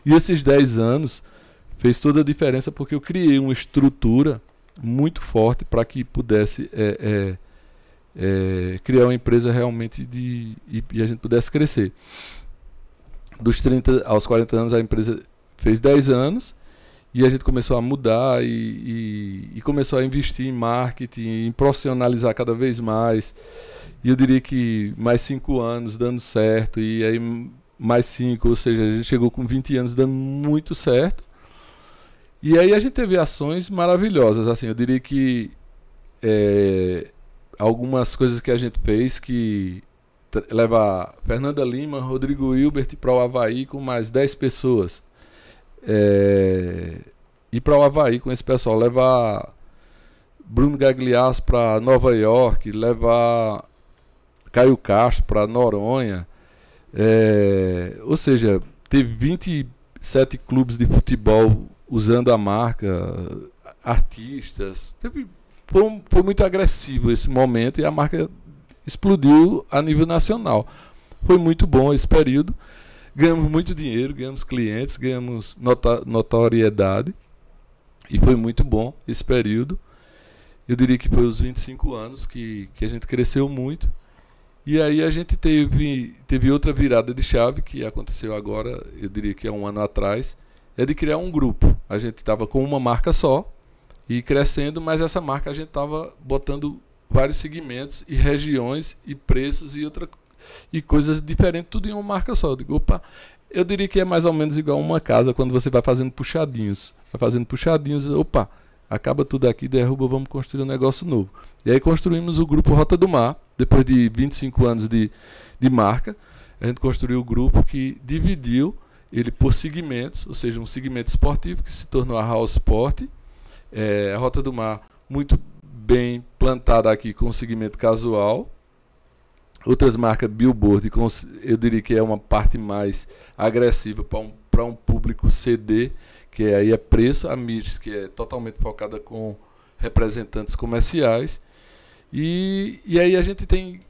E esses 10 anos fez toda a diferença, porque eu criei uma estrutura muito forte para que pudesse criar uma empresa realmente e a gente pudesse crescer. Dos 30 aos 40 anos a empresa fez 10 anos. E a gente começou a mudar e começou a investir em marketing, em profissionalizar cada vez mais. E eu diria que mais 5 anos dando certo, e aí mais 5, ou seja, a gente chegou com 20 anos dando muito certo. E aí a gente teve ações maravilhosas. Assim, eu diria que algumas coisas que a gente fez, que levar Fernanda Lima, Rodrigo Hilbert para o Havaí com mais 10 pessoas. Ir para o Havaí com esse pessoal, levar Bruno Gagliasso para Nova York, levar Caio Castro para Noronha, ou seja, teve 27 clubes de futebol usando a marca, artistas, foi muito agressivo esse momento, e a marca explodiu a nível nacional. Foi muito bom esse período. Ganhamos muito dinheiro, ganhamos clientes, ganhamos notoriedade, e foi muito bom esse período. Eu diria que foi os 25 anos que a gente cresceu muito. E aí a gente teve outra virada de chave, que aconteceu agora, eu diria que há 1 ano atrás, de criar um grupo. A gente estava com uma marca só e crescendo, mas essa marca a gente estava botando vários segmentos e regiões e preços e coisas diferentes, tudo em uma marca só. Eu digo, opa, eu diria que é mais ou menos igual uma casa, quando você vai fazendo puxadinhos. Opa, acaba tudo aqui, derruba, vamos construir um negócio novo. E aí construímos o grupo Rota do Mar, depois de 25 anos de marca. A gente construiu o grupo que dividiu ele por segmentos, ou seja, um segmento esportivo que se tornou a House Sport, a Rota do Mar muito bem plantada aqui com o segmento casual, outras marcas Billboard, eu diria que é uma parte mais agressiva para um público CD, que aí é preço, a Mids, que é totalmente focada com representantes comerciais, e aí a gente tem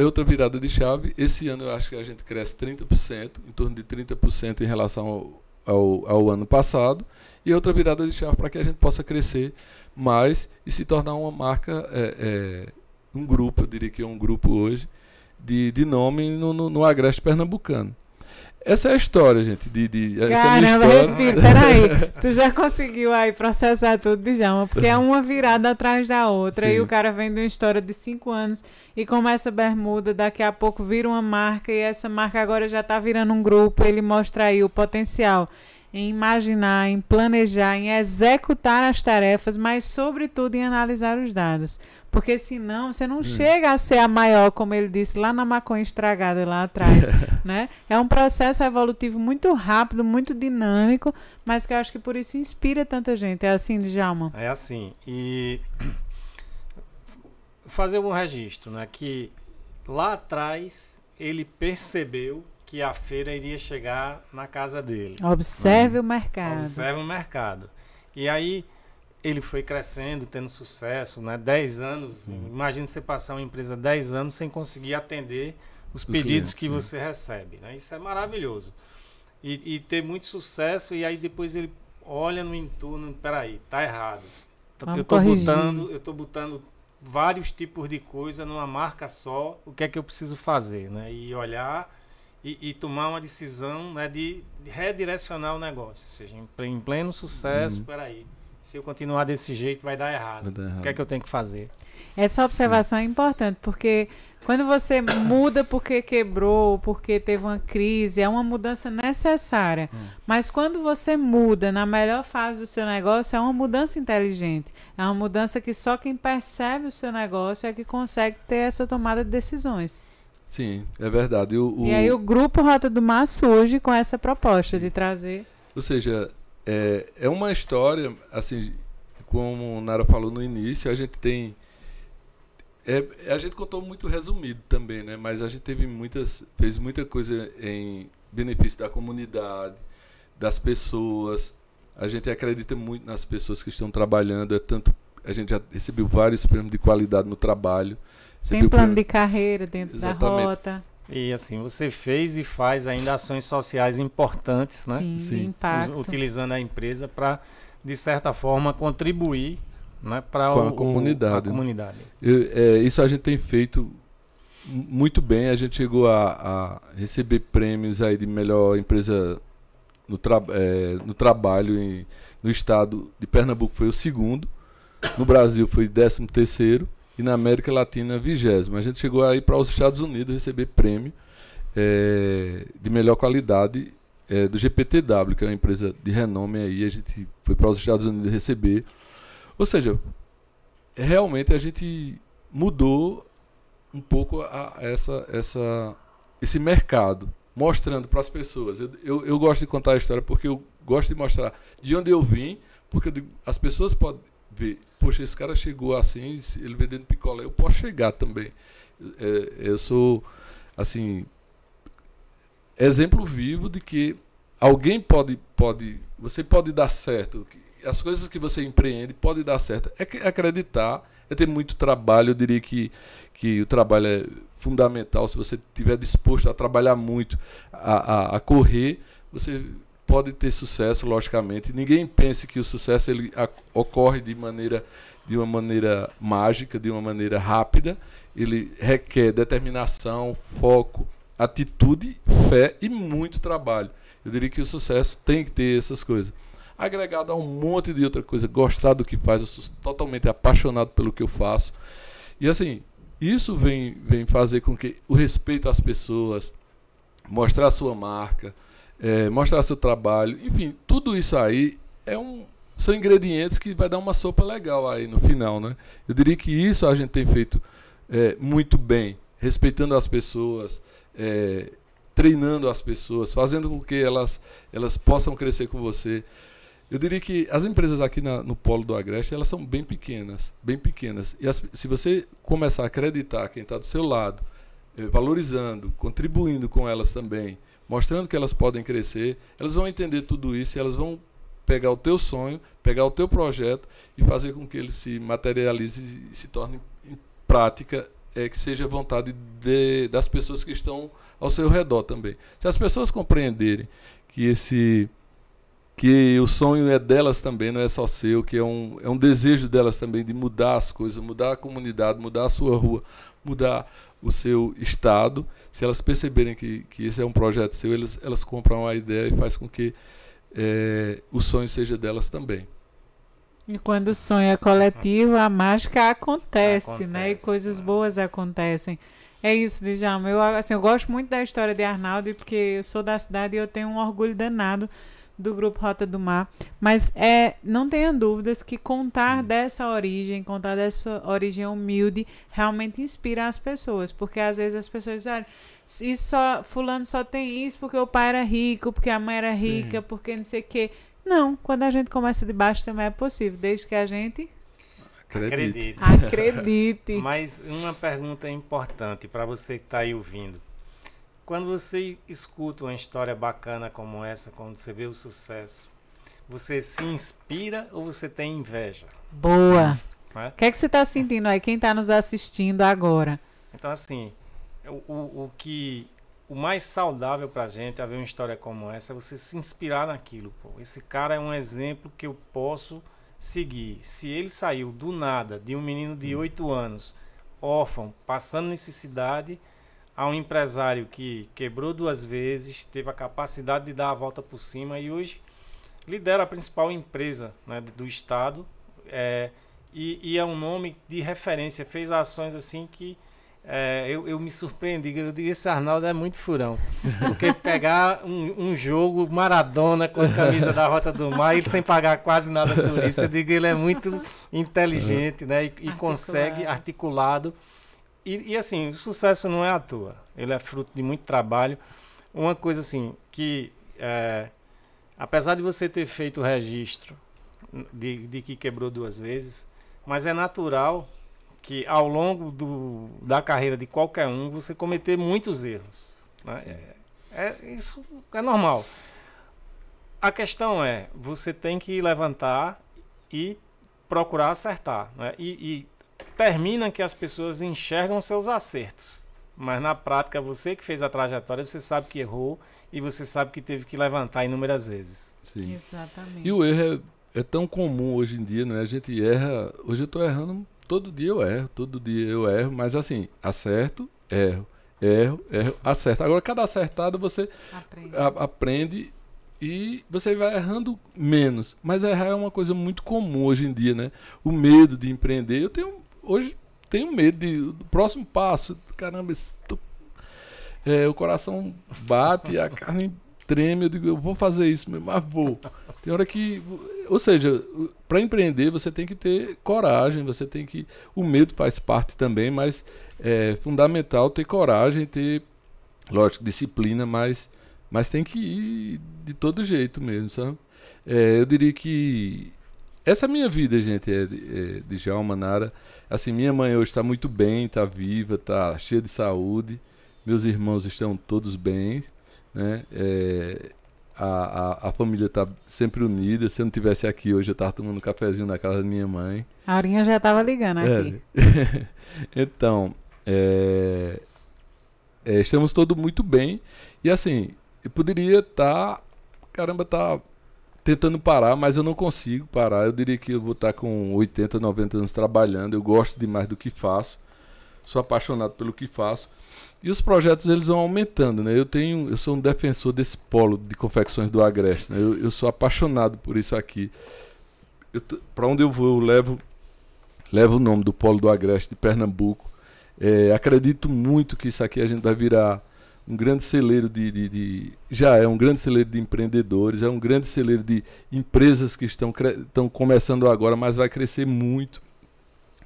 outra virada de chave. Esse ano eu acho que a gente cresce 30%, em torno de 30% em relação ao ano passado, e outra virada de chave para que a gente possa crescer mais e se tornar uma marca, um grupo, eu diria que é um grupo hoje, de nome no Agreste Pernambucano. Essa é a história, gente. Caramba, respira, peraí. Tu já conseguiu aí processar tudo, Djalma, porque é uma virada atrás da outra. Sim. E o cara vem de uma história de 5 anos e começa bermuda, daqui a pouco vira uma marca e essa marca agora já está virando um grupo. Ele mostra aí o potencial em imaginar, em planejar, em executar as tarefas, mas sobretudo em analisar os dados. Porque senão você não chega a ser a maior, como ele disse, lá na maconha estragada lá atrás. Né? É um processo evolutivo muito rápido, muito dinâmico, mas que eu acho que por isso inspira tanta gente. É assim, Djalma? É assim. E fazer um registro, né? Que lá atrás ele percebeu que a feira iria chegar na casa dele. Observe o mercado. Observe o mercado. E aí ele foi crescendo, tendo sucesso, né? 10 anos. Imagina você passar uma empresa 10 anos sem conseguir atender os pedidos que você recebe. Né? Isso é maravilhoso. E ter muito sucesso, e aí depois ele olha no entorno, peraí, tá errado. Eu tô botando vários tipos de coisa numa marca só, o que é que eu preciso fazer? Né? E olhar e tomar uma decisão, né, de redirecionar o negócio. Ou seja, em pleno sucesso, peraí, se eu continuar desse jeito vai dar errado. O que é que eu tenho que fazer? Essa observação é importante, porque quando você muda porque quebrou, porque teve uma crise, é uma mudança necessária. Mas quando você muda na melhor fase do seu negócio, é uma mudança inteligente. É uma mudança que só quem percebe o seu negócio é que consegue ter essa tomada de decisões. Sim, é verdade. E aí o Grupo Rota do Mar surge com essa proposta de trazer... Ou seja, é uma história, assim, como o Nara falou no início, a gente tem... a gente contou muito resumido também, né? Mas a gente fez muita coisa em benefício da comunidade, das pessoas. A gente acredita muito nas pessoas que estão trabalhando. A gente já recebeu vários prêmios de qualidade no trabalho. Tem plano de carreira dentro da rota. E assim, você fez e faz ainda ações sociais importantes, né? Sim, de impacto. Utilizando a empresa para, de certa forma, contribuir, né, para a comunidade. Isso a gente tem feito muito bem. A gente chegou a receber prêmios aí de melhor empresa no trabalho no estado de Pernambuco, foi o 2º. No Brasil foi 13º. E na América Latina, 20º. A gente chegou aí para os Estados Unidos receber prêmio de melhor qualidade do GPTW, que é uma empresa de renome aí. A gente foi para os Estados Unidos receber. Ou seja, realmente a gente mudou um pouco esse mercado, mostrando para as pessoas. Eu gosto de contar a história porque eu gosto de mostrar de onde eu vim, porque as pessoas podem ver, poxa, esse cara chegou assim, ele vendendo picolé, eu posso chegar também. Eu sou, assim, exemplo vivo de que alguém você pode dar certo. As coisas que você empreende pode dar certo. É acreditar, é ter muito trabalho. Eu diria que o trabalho é fundamental. Se você estiver disposto a trabalhar muito, a correr, você pode ter sucesso, logicamente. Ninguém pense que o sucesso ele ocorre de uma maneira mágica, de uma maneira rápida. Ele requer determinação, foco, atitude, fé e muito trabalho. Eu diria que o sucesso tem que ter essas coisas. Agregado a um monte de outra coisa, gostar do que faz, eu sou totalmente apaixonado pelo que eu faço. E assim, isso vem fazer com que o respeito às pessoas, mostrar a sua marca, mostrar seu trabalho, enfim, tudo isso aí são ingredientes que vai dar uma sopa legal aí no final, né? Eu diria que isso a gente tem feito muito bem, respeitando as pessoas, treinando as pessoas, fazendo com que elas possam crescer com você. Eu diria que as empresas aqui no Polo do Agreste, elas são bem pequenas. E se você começar a acreditar quem está do seu lado, valorizando, contribuindo com elas também, mostrando que elas podem crescer, elas vão entender tudo isso e elas vão pegar o teu sonho, pegar o teu projeto e fazer com que ele se materialize e se torne em prática, que seja a vontade das pessoas que estão ao seu redor também. Se as pessoas compreenderem que o sonho é delas também, não é só seu, que é um desejo delas também de mudar as coisas, mudar a comunidade, mudar a sua rua, mudar o seu estado. Se elas perceberem que esse é um projeto seu, elas compram a ideia e faz com que o sonho seja delas também. E quando o sonho é coletivo, a mágica acontece, né? E coisas boas acontecem. É isso, Djalma. Eu gosto muito da história de Arnaldo, porque eu sou da cidade e eu tenho um orgulho danado do Grupo Rota do Mar, mas não tenha dúvidas que contar dessa origem humilde, realmente inspira as pessoas, porque às vezes as pessoas dizem, fulano só tem isso porque o pai era rico, porque a mãe era rica, porque não sei o quê. Não, quando a gente começa de baixo também é possível, desde que a gente acredite. Mas uma pergunta importante para você que está aí ouvindo. Quando você escuta uma história bacana como essa, quando você vê o sucesso, você se inspira ou você tem inveja? Boa! O que é que você está sentindo aí? Quem está nos assistindo agora? Então, assim, o mais saudável para a gente é ver uma história como essa, é você se inspirar naquilo. Pô. Esse cara é um exemplo que eu posso seguir. Se ele saiu do nada, de um menino de 8 anos, órfão, passando necessidade, a um empresário que quebrou 2 vezes, teve a capacidade de dar a volta por cima e hoje lidera a principal empresa, né, do estado, e é um nome de referência, fez ações assim que eu me surpreendi, eu digo, esse Arnaldo é muito furão, porque pegar um jogo Maradona com a camisa da Rota do Mar, ele sem pagar quase nada por isso, eu digo, ele é muito inteligente, né, e consegue, articulado. E assim, o sucesso não é à toa, ele é fruto de muito trabalho. Uma coisa assim, que apesar de você ter feito o registro de que quebrou 2 vezes, mas é natural que ao longo da carreira de qualquer um, você cometer muitos erros. Né? Isso é normal. A questão é, você tem que levantar e procurar acertar. Né? E termina que as pessoas enxergam seus acertos, mas na prática você que fez a trajetória, você sabe que errou e você sabe que teve que levantar inúmeras vezes. Sim. Exatamente. E o erro é tão comum hoje em dia, né? A gente erra, hoje eu estou errando, todo dia eu erro, mas assim, acerto, erro, acerto. Agora cada acertada você aprende e você vai errando menos, mas errar é uma coisa muito comum hoje em dia, né? O medo de empreender, hoje tenho medo do próximo passo. Caramba, o coração bate, a carne treme. Eu digo, eu vou fazer isso mesmo, mas vou. Tem hora que... Ou seja, para empreender você tem que ter coragem, o medo faz parte também, mas é fundamental ter coragem, ter, lógico, disciplina, mas tem que ir de todo jeito mesmo, sabe? Eu diria que essa é a minha vida, gente, de Djalma, Nara. Assim, minha mãe hoje está muito bem, está viva, está cheia de saúde. Meus irmãos estão todos bem, né? A família está sempre unida. Se eu não estivesse aqui hoje, eu estava tomando um cafezinho na casa da minha mãe. A Aurinha já estava ligando aqui. Então, estamos todos muito bem. E assim, eu poderia estar tentando parar, mas eu não consigo parar. Eu diria que eu vou estar com 80, 90 anos trabalhando. Eu gosto demais do que faço. Sou apaixonado pelo que faço. E os projetos, eles vão aumentando, né? Eu sou um defensor desse polo de confecções do Agreste, né? Eu sou apaixonado por isso aqui. Para onde eu vou, eu levo o nome do polo do Agreste de Pernambuco. Acredito muito que isso aqui a gente vai virar um grande celeiro já é um grande celeiro de empreendedores, é um grande celeiro de empresas que estão começando agora, mas vai crescer muito.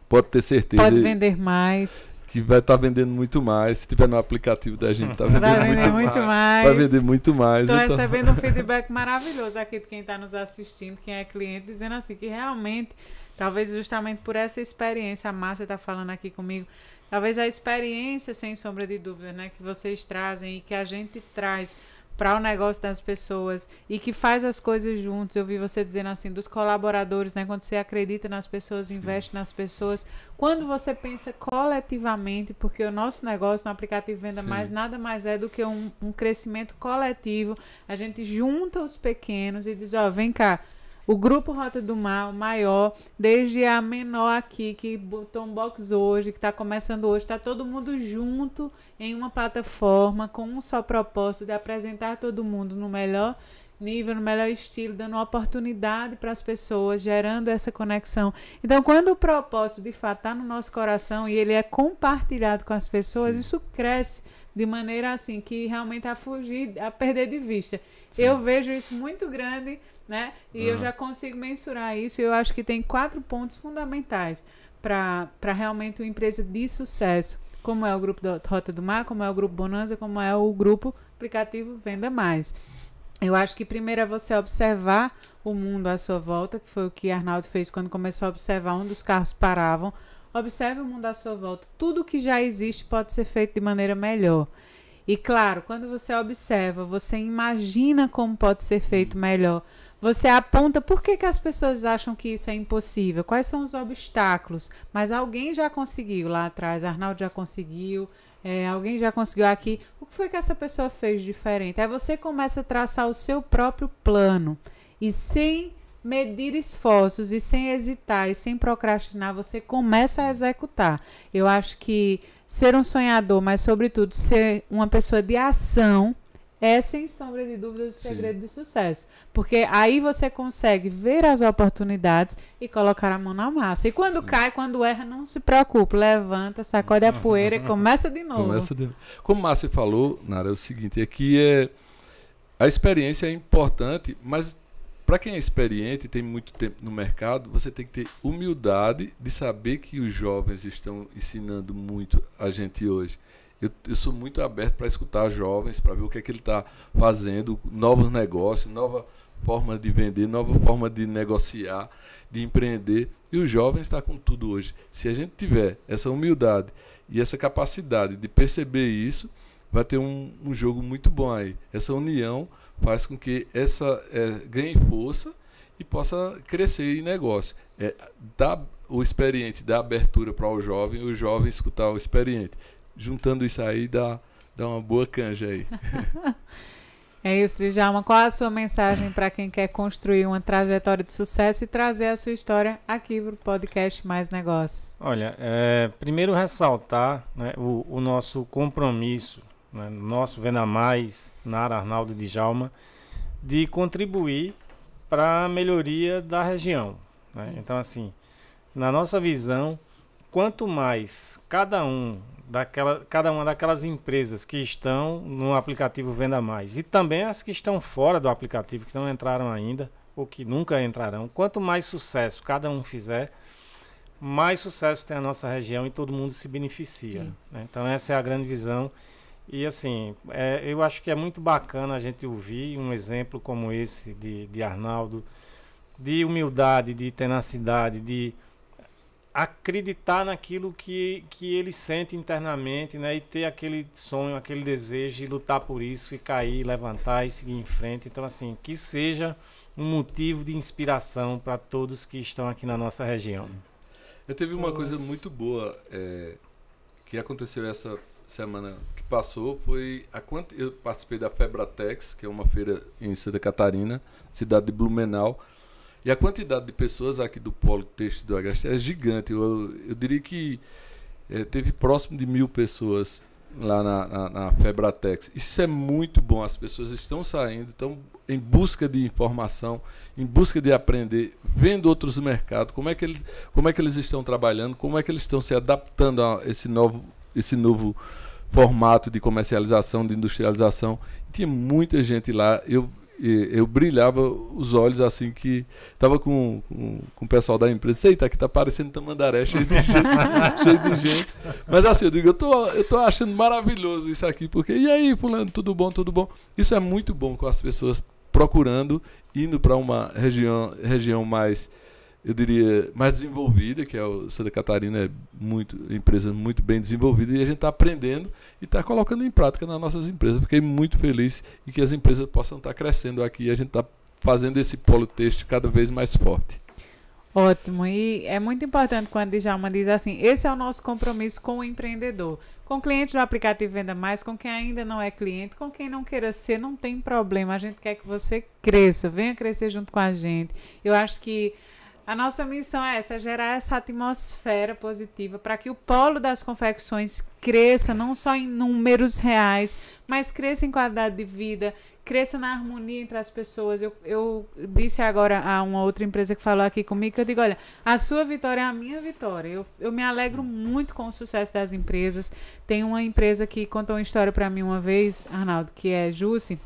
Pode ter certeza. Pode vender mais. que vai estar vendendo muito mais. Se tiver no aplicativo da gente, tá vendendo muito mais. Vai vender muito mais. Estou recebendo um feedback maravilhoso aqui de quem está nos assistindo, quem é cliente, dizendo assim que realmente, talvez justamente por essa experiência, a Márcia está falando aqui comigo, talvez a experiência, sem sombra de dúvida, né, que vocês trazem e que a gente traz para o negócio das pessoas e que faz as coisas juntos. Eu vi você dizendo assim, dos colaboradores, né? Quando você acredita nas pessoas, investe nas pessoas. Quando você pensa coletivamente, porque o nosso negócio no aplicativo Venda Mais nada mais é do que um crescimento coletivo. A gente junta os pequenos e diz, ó, vem cá, o grupo Rota do Mar, o maior, desde a menor aqui, que botou um box hoje, que está começando hoje, está todo mundo junto em uma plataforma, com um só propósito de apresentar todo mundo no melhor nível, no melhor estilo, dando oportunidade para as pessoas, gerando essa conexão. Então, quando o propósito, de fato, está no nosso coração e ele é compartilhado com as pessoas, isso cresce de maneira assim, que realmente a perder de vista. Sim. Eu vejo isso muito grande, né? E eu já consigo mensurar isso. Eu acho que tem 4 pontos fundamentais para realmente uma empresa de sucesso, como é o grupo Rota do Mar, como é o grupo Bonanza, como é o grupo aplicativo Venda Mais. Eu acho que primeiro é você observar o mundo à sua volta, que foi o que Arnaldo fez quando começou a observar onde os carros paravam. Observe o mundo à sua volta. Tudo que já existe pode ser feito de maneira melhor. E claro, quando você observa, você imagina como pode ser feito melhor. Você aponta por que as pessoas acham que isso é impossível. Quais são os obstáculos? Mas alguém já conseguiu lá atrás. Arnaldo já conseguiu. Alguém já conseguiu aqui. O que foi que essa pessoa fez diferente? Aí você começa a traçar o seu próprio plano. E sem medir esforços e sem hesitar e sem procrastinar, você começa a executar. Eu acho que ser um sonhador, mas sobretudo ser uma pessoa de ação, é sem sombra de dúvidas o segredo do sucesso. Porque aí você consegue ver as oportunidades e colocar a mão na massa. E quando cai, quando erra, não se preocupe. Levanta, sacode a poeira e começa de novo. Como o Márcio falou, Nara, é o seguinte, aqui a experiência é importante, mas para quem é experiente e tem muito tempo no mercado, você tem que ter humildade de saber que os jovens estão ensinando muito a gente hoje. Eu sou muito aberto para escutar jovens, para ver o que é que ele está fazendo, novos negócios, nova forma de vender, nova forma de negociar, de empreender. E os jovens estão com tudo hoje. Se a gente tiver essa humildade e essa capacidade de perceber isso, vai ter um jogo muito bom aí. Essa união faz com que essa ganhe força e possa crescer em negócio. Dar o experiente, dar abertura para o jovem escutar o experiente. Juntando isso aí, dá uma boa canja aí. É isso, Djalma. Qual a sua mensagem para quem quer construir uma trajetória de sucesso e trazer a sua história aqui para o podcast Mais Negócios? Olha, primeiro ressaltar, né, o nosso compromisso, né, nosso Venda Mais, Nara, Arnaldo e Djalma, de contribuir para a melhoria da região. Né? Então, assim, na nossa visão, quanto mais cada uma daquelas empresas que estão no aplicativo Venda Mais e também as que estão fora do aplicativo, que não entraram ainda ou que nunca entrarão, quanto mais sucesso cada um fizer, mais sucesso tem a nossa região e todo mundo se beneficia. Né? Então essa é a grande visão. E assim, eu acho que é muito bacana a gente ouvir um exemplo como esse de Arnaldo, de humildade, de tenacidade, de acreditar naquilo que ele sente internamente, né? E ter aquele sonho, aquele desejo, e lutar por isso, e cair, levantar e seguir em frente. Então, assim, que seja um motivo de inspiração para todos que estão aqui na nossa região. Sim. Eu teve uma coisa muito boa que aconteceu essa semana que passou, eu participei da Febratex, que é uma feira em Santa Catarina, cidade de Blumenau. E a quantidade de pessoas aqui do Polo Têxtil do Agreste é gigante. Eu diria que teve próximo de 1.000 pessoas lá na Febratex. Isso é muito bom. As pessoas estão saindo, estão em busca de informação, em busca de aprender, vendo outros mercados, como é que eles estão trabalhando, como é que eles estão se adaptando a esse novo formato de comercialização, de industrialização. Tinha muita gente lá. eu brilhava os olhos assim que tava com o pessoal da empresa. Eita, aqui tá parecendo Tamandaré, cheio de gente, cheio de gente. Mas assim, eu digo, eu tô achando maravilhoso isso aqui, porque e aí, fulano, tudo bom, tudo bom? Isso é muito bom com as pessoas procurando, indo para uma região mais, eu diria, mais desenvolvida, que é o Santa Catarina, é empresa muito bem desenvolvida, e a gente está aprendendo e está colocando em prática nas nossas empresas. Fiquei muito feliz e que as empresas possam estar crescendo aqui e a gente está fazendo esse polo têxtil cada vez mais forte. Ótimo, e é muito importante quando a Djalma diz assim, esse é o nosso compromisso com o empreendedor, com o cliente do aplicativo Venda Mais, com quem ainda não é cliente, com quem não queira ser, não tem problema, a gente quer que você cresça, venha crescer junto com a gente. Eu acho que a nossa missão é essa, é gerar essa atmosfera positiva para que o polo das confecções cresça, não só em números reais, mas cresça em qualidade de vida, cresça na harmonia entre as pessoas. Eu disse agora a uma outra empresa que falou aqui comigo, que eu digo, olha, a sua vitória é a minha vitória. Eu me alegro muito com o sucesso das empresas. Tem uma empresa que contou uma história para mim uma vez, Arnaldo, que é Jussi,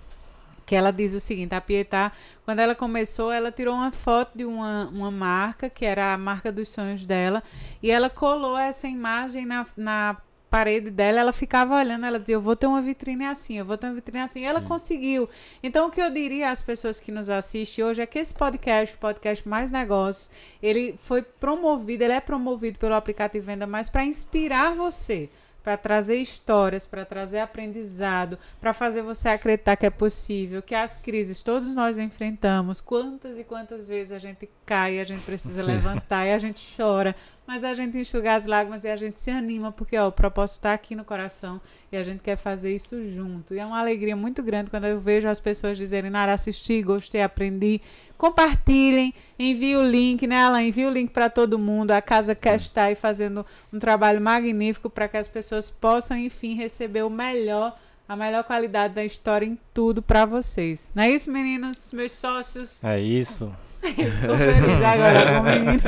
que ela diz o seguinte, a Pietá, quando ela começou, ela tirou uma foto de uma marca, que era a marca dos sonhos dela, e ela colou essa imagem na parede dela, ela ficava olhando, ela dizia, eu vou ter uma vitrine assim, eu vou ter uma vitrine assim, e ela conseguiu. Então, o que eu diria às pessoas que nos assistem hoje é que esse podcast, o podcast Mais Negócios, ele é promovido pelo aplicativo Venda Mais para inspirar você, para trazer histórias, para trazer aprendizado, para fazer você acreditar que é possível, que as crises todos nós enfrentamos, quantas e quantas vezes a gente cai, a gente precisa levantar e a gente chora, mas a gente enxuga as lágrimas e a gente se anima, porque o propósito está aqui no coração e a gente quer fazer isso junto. E é uma alegria muito grande quando eu vejo as pessoas dizerem, Nara, assisti, gostei, aprendi. Compartilhem, envie o link, né, Alain? Envie o link para todo mundo. A Casa Cash está aí fazendo um trabalho magnífico para que as pessoas possam, enfim, receber a melhor qualidade da história em tudo para vocês. Não é isso, meninos? Meus sócios? É isso. Estou feliz agora com o menino.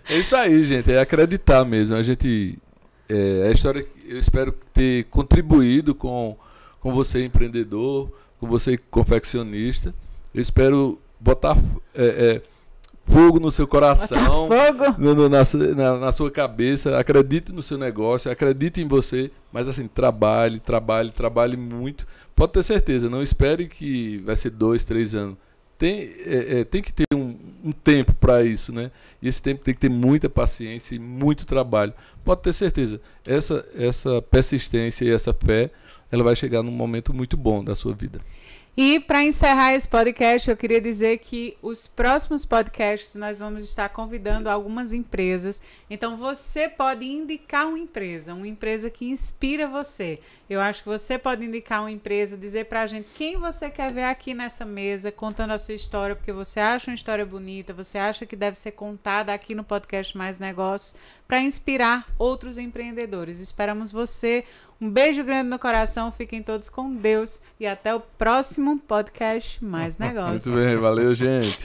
É isso aí, gente. É acreditar mesmo. A gente... a história, eu espero ter contribuído com você, empreendedor, com você, confeccionista. Eu espero botar fogo no seu coração, na sua cabeça. Acredite no seu negócio, acredite em você, mas assim, trabalhe muito. Pode ter certeza, não espere que vai ser 2, 3 anos. Tem que ter um tempo para isso, né? E esse tempo tem que ter muita paciência e muito trabalho. Pode ter certeza, essa persistência e essa fé, ela vai chegar num momento muito bom da sua vida. E para encerrar esse podcast, eu queria dizer que os próximos podcasts nós vamos estar convidando algumas empresas. Então você pode indicar uma empresa que inspira você. Eu acho que você pode indicar uma empresa, dizer para a gente quem você quer ver aqui nessa mesa, contando a sua história, porque você acha uma história bonita, você acha que deve ser contada aqui no podcast Mais Negócios, para inspirar outros empreendedores. Esperamos você. Um beijo grande no coração, fiquem todos com Deus e até o próximo podcast Mais Negócios. Muito bem, valeu, gente.